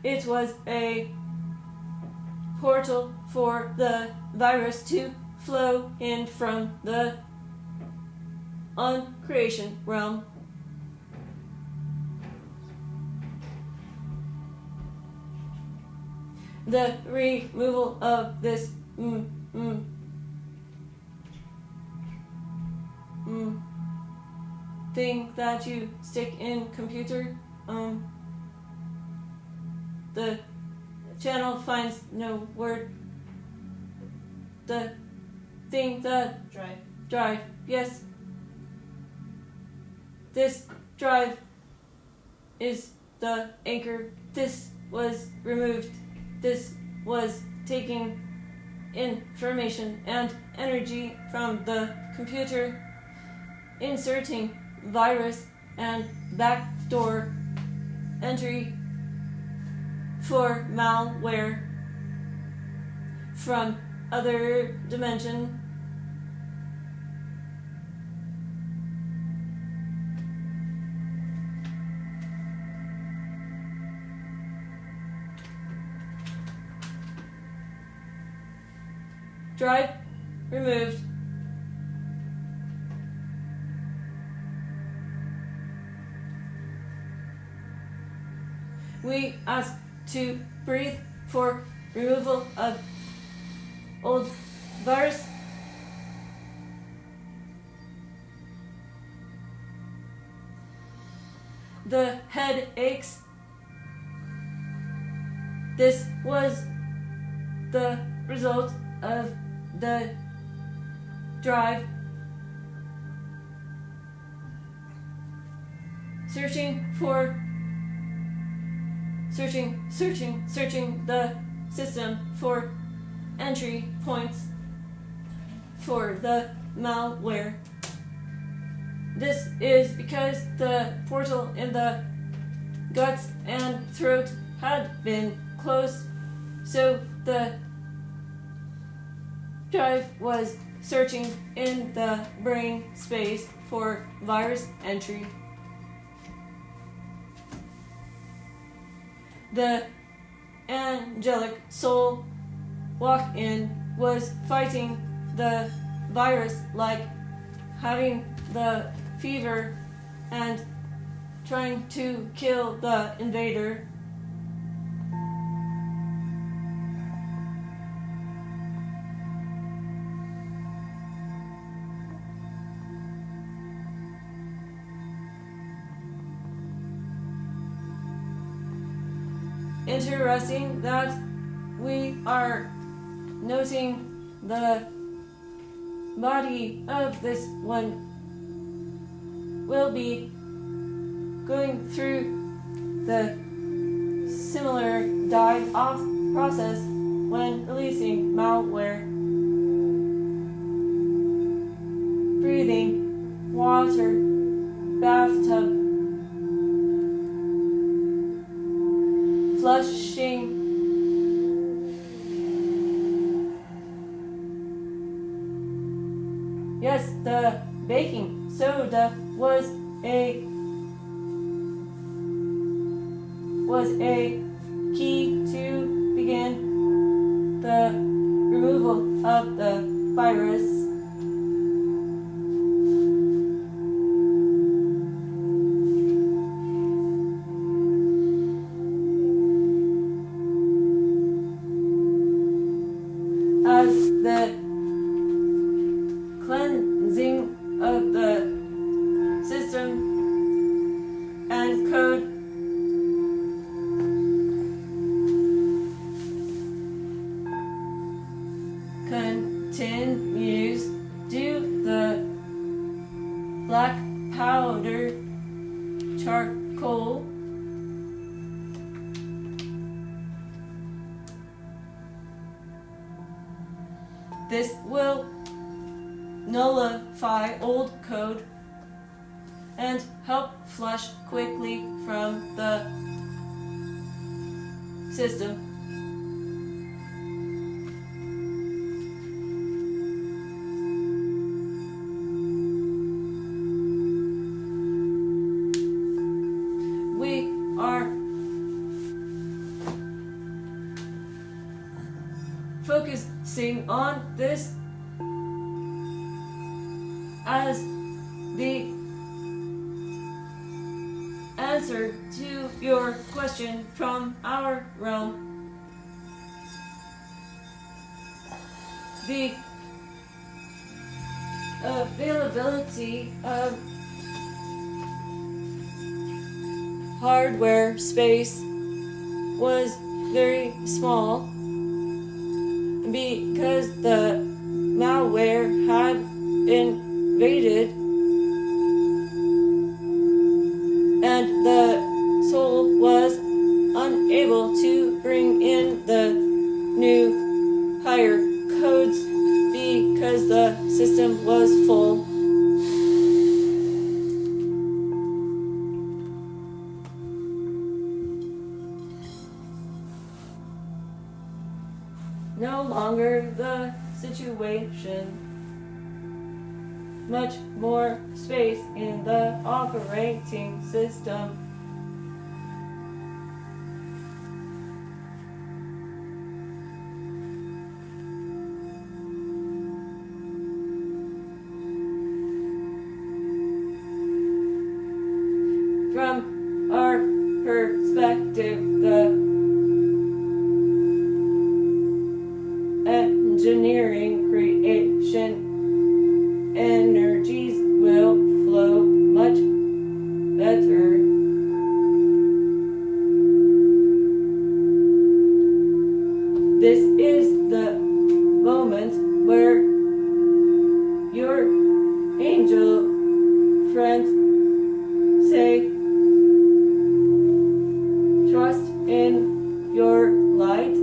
It was a portal for the virus to flow in from the uncreation realm. The removal of this thing that you stick in computer, the channel finds no word. The thing that drive, yes. This drive is the anchor. This was removed. This was taking information and energy from the computer, inserting virus and backdoor entry for malware from other dimension. Drive removed. We ask to breathe for removal of old virus. The head aches. This was the result of the drive. Searching the system for entry points for the malware. This is because the portal in the guts and throat had been closed, so the drive was searching in the brain space for virus entry. The angelic soul walk-in was fighting the virus like having the fever and trying to kill the invader. Interesting that we are noting the body of this one will be going through the similar die-off process when releasing malware. Breathing, water, bathtub, flushing. Yes, the baking soda was a key to begin the removal of the virus. As the cleansing of the system and code continues, do the black powder charcoal this will nullify old code and help flush quickly from the system. We are focusing on this as the answer to your question from our realm. The availability of hardware space was very small because the malware had invaded, and the soul was unable to bring in the new higher codes because the system was full. No longer the situation. Much more space in the operating system. From our perspective, the engineering creation energies will flow much better. This is the moment where your angel friends say, trust in your light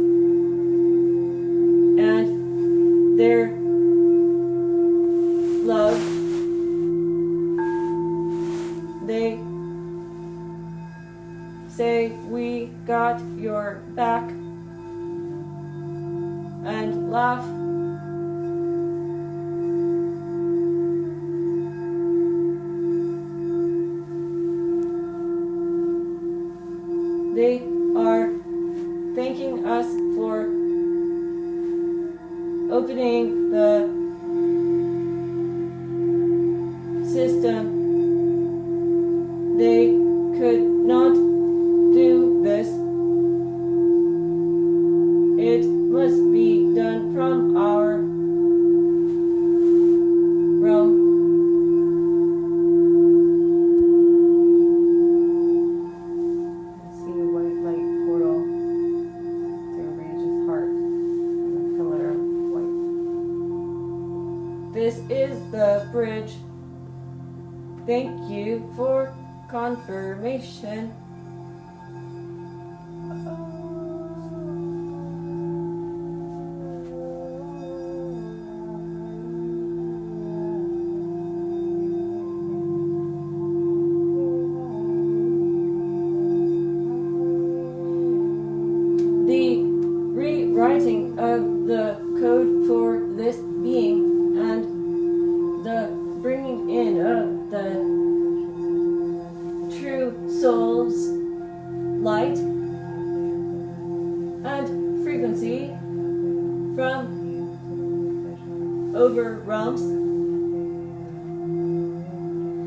and their love. They say, we got your back, and laugh. They are thanking us for opening the system. They could not do this. It must be done from our realm. I see a white light portal through Rage's heart and a pillar of white. This is the bridge. Thank you for confirmation. The rewriting of the code for this being and the bringing in of the true soul's light and frequency from over realms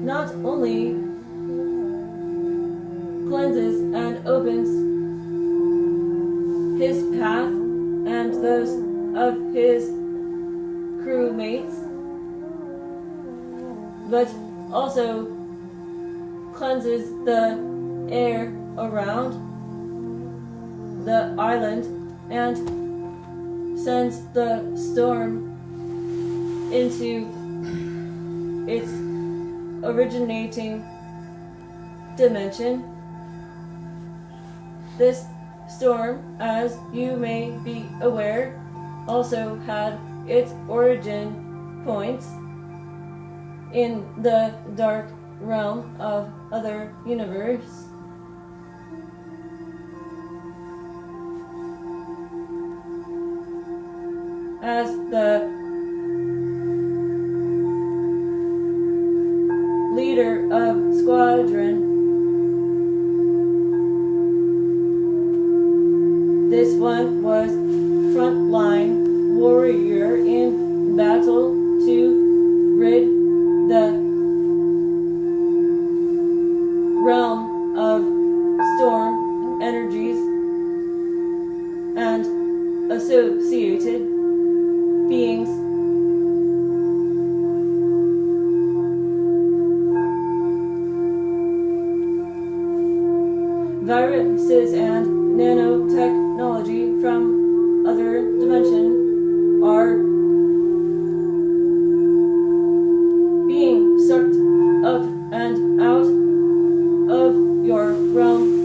not only cleanses and opens his path and those of his crewmates, but also cleanses the air around the island and sends the storm into its originating dimension. This storm, as you may be aware, also had its origin points in the dark realm of other universe. As the leader of squadron, this one was frontline warrior in battle to rid the realm of storm energies and associated beings. viruses and nanotechnology from other dimension are being sucked up and out of your realm.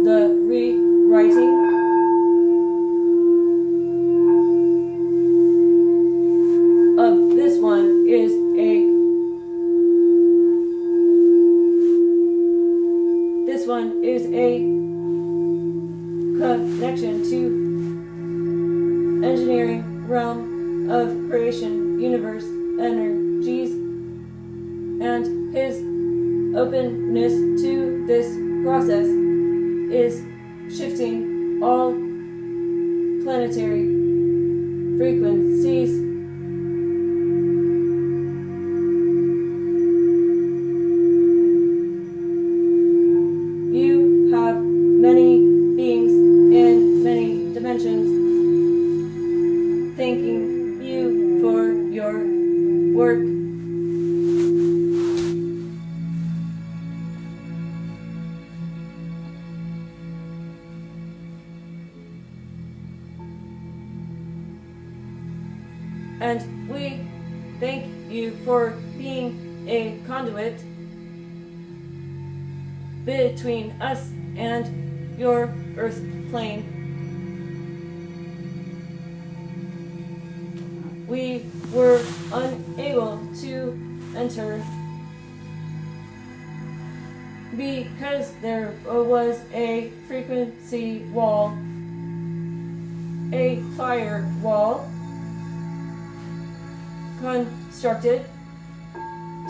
The rewriting of this one is a connection to engineering realm of creation, universe, energies, and his openness to this process is shifting all planetary frequencies. You have many beings in many dimensions thanking you for your work. And we thank you for being a conduit between us and your earth plane. We were unable to enter because there was a frequency wall, a fire wall constructed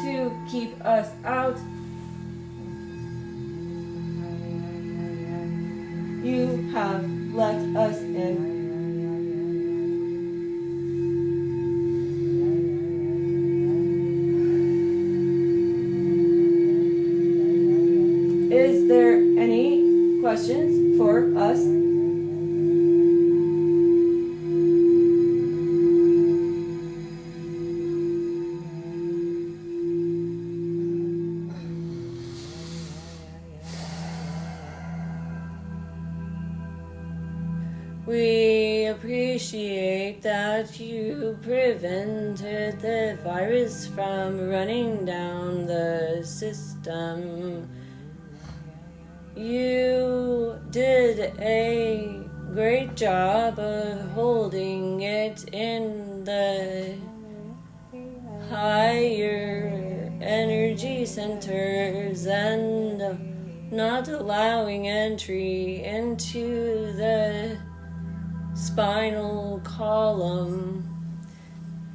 to keep us out. You have let us in. Is there any questions for us? We appreciate that you prevented the virus from running down the system. You did a great job of holding it in the higher energy centers and not allowing entry into the spinal column.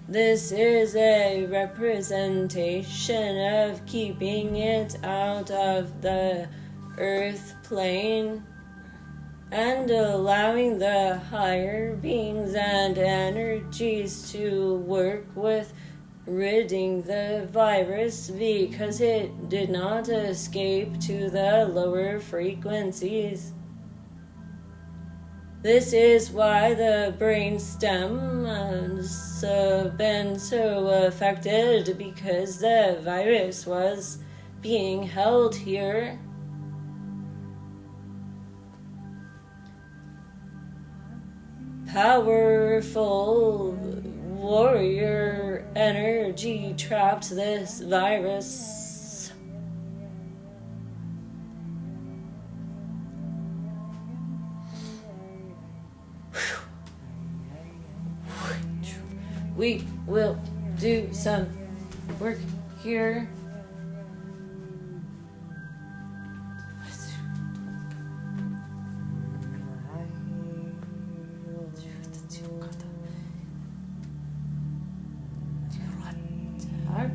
This is a representation of keeping it out of the earth plane and allowing the higher beings and energies to work with ridding the virus because it did not escape to the lower frequencies. This is why the brain stem has been so affected, because the virus was being held here. Powerful warrior energy trapped this virus. We will do some work here.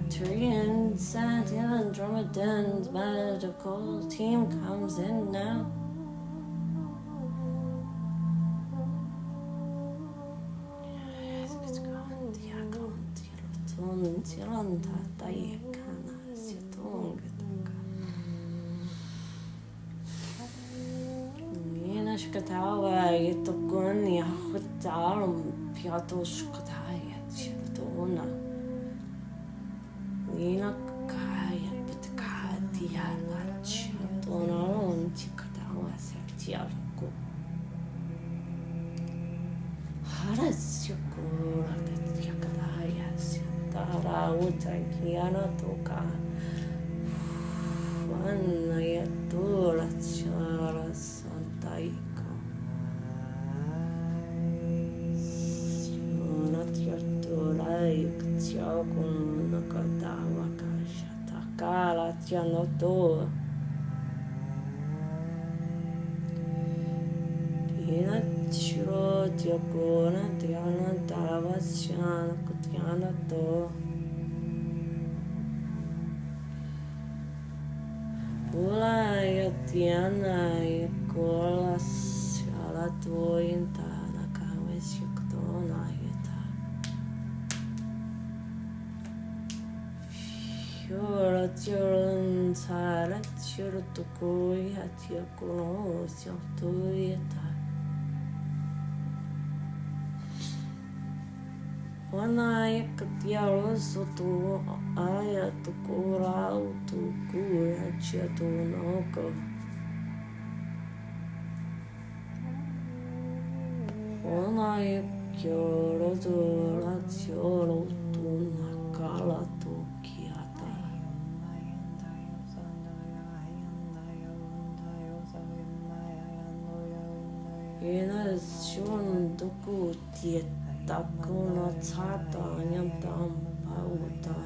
Taryn and Andromeda's medical team comes in now. shkatawa yetokun yahutalum piato shkataya chitona. Lina kaya pitakatia la chitonon chikatawa septiarko. Harasukura yakadaya sitara utakiana toka. Anayatura chara santaiko. Sonatyatura iktiakun nakatawa kashatakala tianoto. Inachiro tiakuna tiana tavasyana kutiana to. Ulaya tiana ikola shala tuinta nakawes yuktona yeta. Shura churun sara churu tukui hatia kuno syaktu yeta. Wanaya katiaro sotu aya tukura utuku hachiatu noko. Wanaya kyoro dura tioro tunakala tukiata. Ina shun tuku tiet. Takuna tata nyamtam pauta.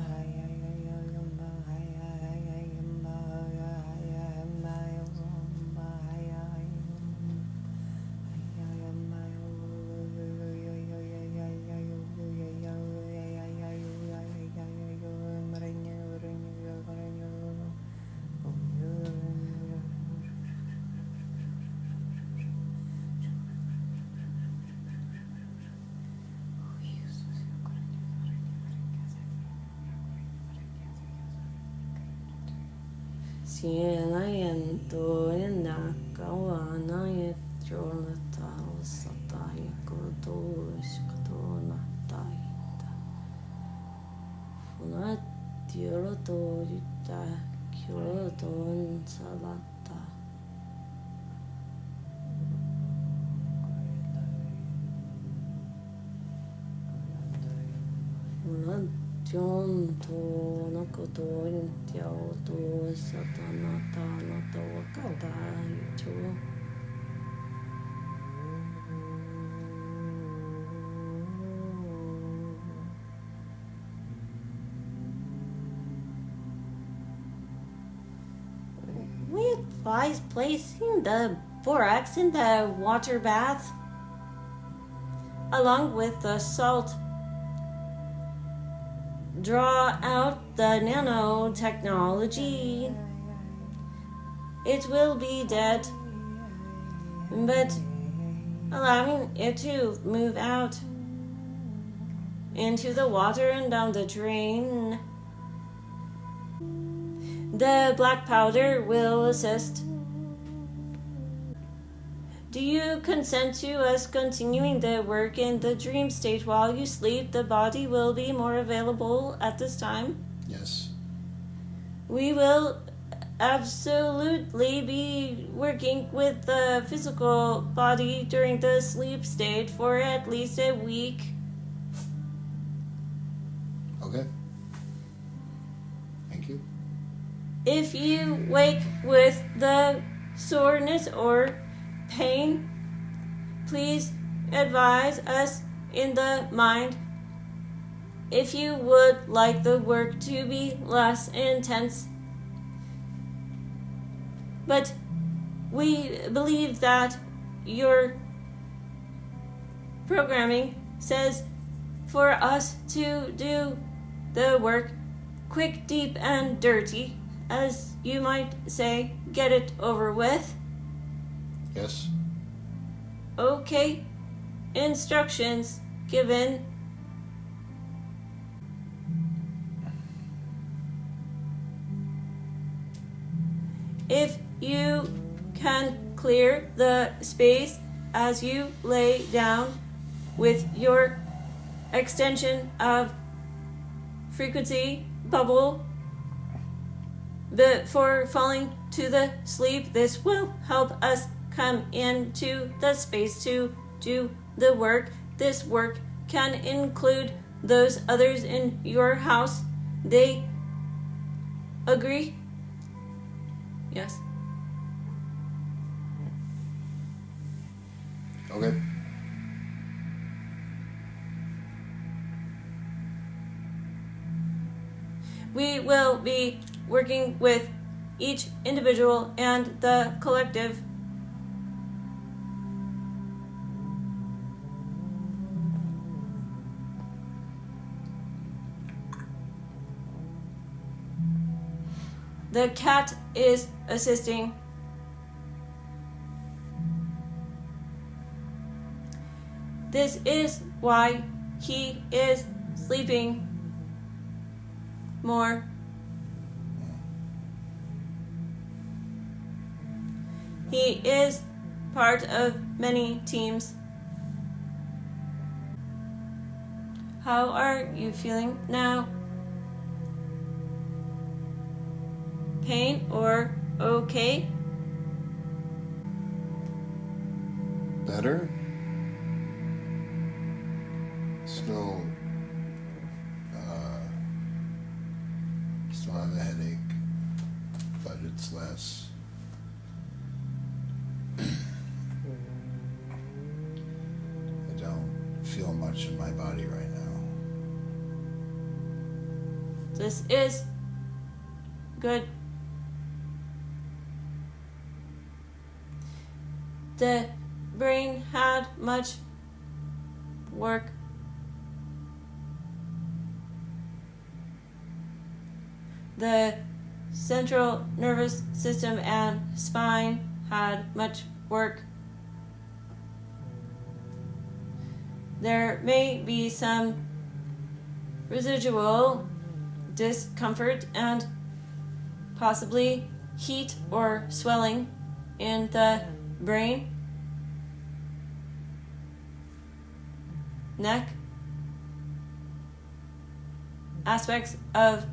Siena yento nakawana yetrona satai koto iskatona taita. Funa tiolo to yita kyolo ton salata. Funa John to nakoto intiao to satanata nato wakata ito. We advise placing the borax in the water bath along with the salt. Draw out the nanotechnology. It will be dead, but allowing it to move out into the water and down the drain. The black powder will assist. Do you consent to us continuing the work in the dream state while you sleep? The body will be more available at this time. Yes. We will absolutely be working with the physical body during the sleep state for at least a week. Okay. Thank you. If you wake with the soreness or pain, please advise us in the mind. If you would like the work to be less intense, but we believe that your programming says for us to do the work quick, deep, and dirty, as you might say, get it over with. Yes. Okay. Instructions given. If you can clear the space as you lay down with your extension of frequency bubble before falling to the sleep. This will help us come into the space to do the work. This work can include those others in your house. They agree? Yes. Okay. We will be working with each individual and the collective. The cat is assisting. This is why he is sleeping more. He is part of many teams. How are you feeling now? Pain or okay? Better? Still, still have a headache, but it's less. I don't feel much in my body right now. This is good. The brain had much work. The central nervous system and spine had much work. There may be some residual discomfort and possibly heat or swelling in the brain, neck, aspects of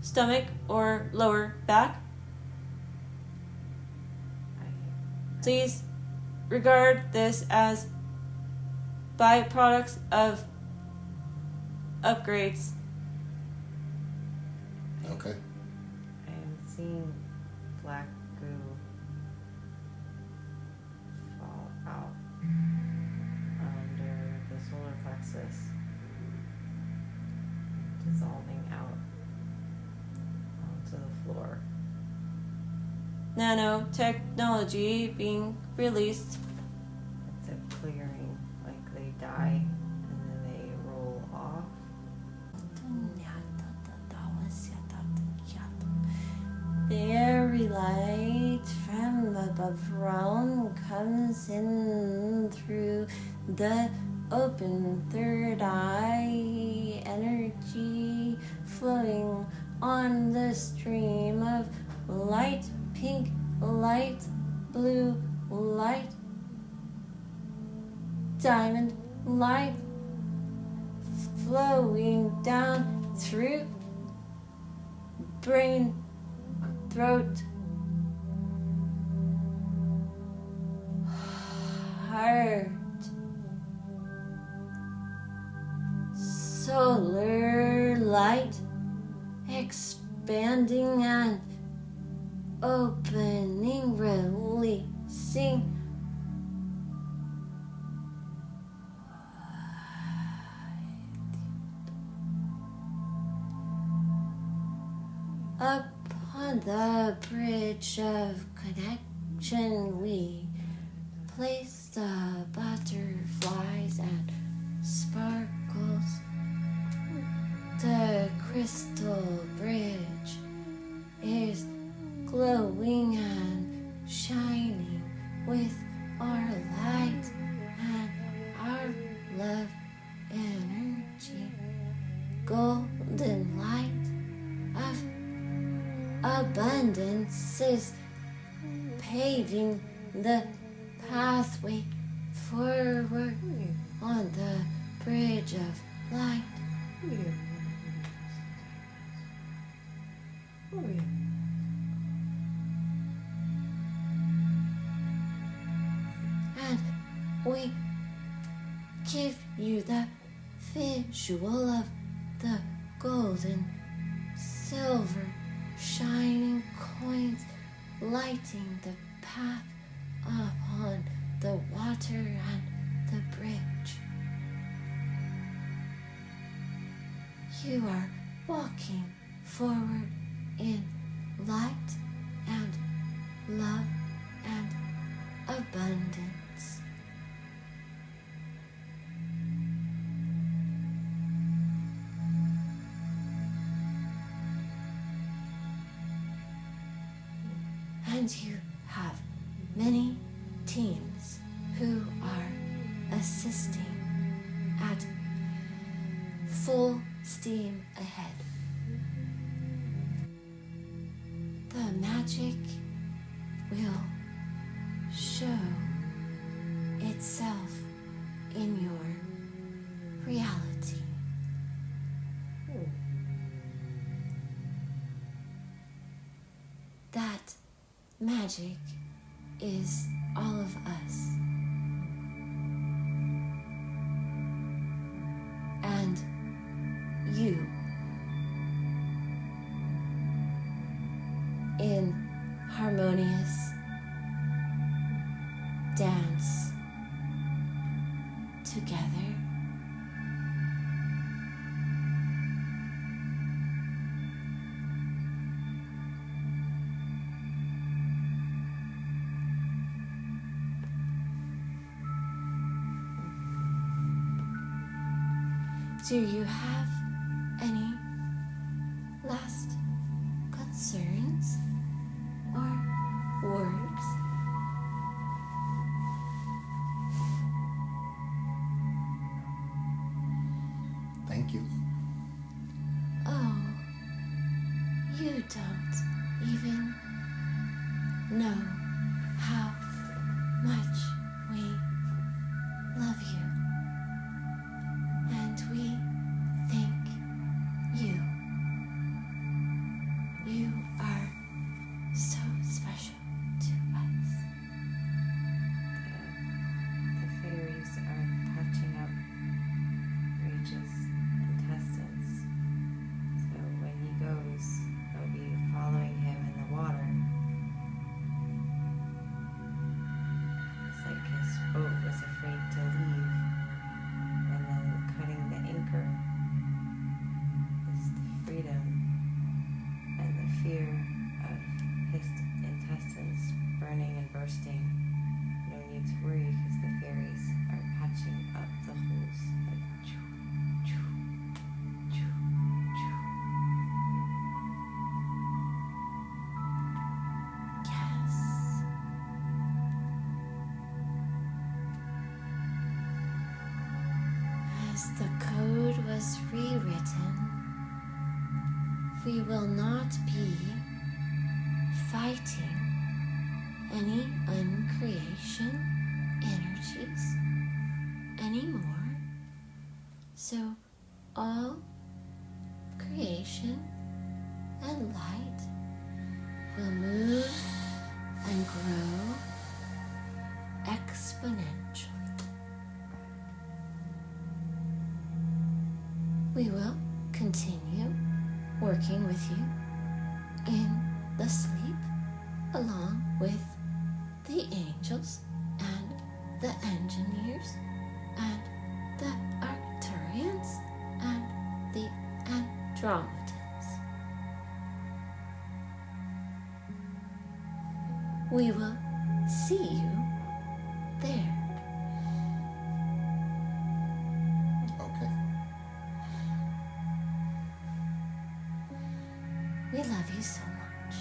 stomach or lower back. Please regard this as byproducts of upgrades. Okay. I am seeing black goo fall out under the solar plexus, dissolving out onto the floor. Nanotechnology being released. It's a clearing, like they die and then they roll off. Fairy light from above realm comes in through the open third eye, energy flowing on the stream of light, pink light, blue light, diamond light, flowing down through brain, throat, heart, solar light, expanding and opening, releasing. Upon the bridge of connection, we place the butterflies and sparkles. The crystal bridge is glowing and shining with our light and our love energy. Golden light of abundance is paving paving the pathway forward on the bridge of light. And we give you the visual of the golden, silver, shining coins lighting the path upon the water and the bridge. You are walking forward in light and love and abundance. And you have many teams who are assisting at full steam ahead. The magic will show itself in your reality. That magic is all of us. And you, in harmonious dance together. Do you have any last concerns or words? Thank you. Oh, you don't even know how much we love you. And we thank you. You are so special to us. The fairies are patching up Regis' intestines. So when he goes, they'll be following him in the water. It's like his boat was afraid to leave. And then cutting the anchor is the freedom and the fear of his intestines burning and bursting. No need to worry because the fairies are patching up the holes. Like choo, choo, choo, choo. Yes. As the code was rewritten, we will not be fighting any uncreation energies anymore. So all creation and light will move and grow exponentially. We will continue working with you in the sleep along with the angels and the engineers and the Arcturians and the Andromedans. We will see you there. Okay. We love you so much.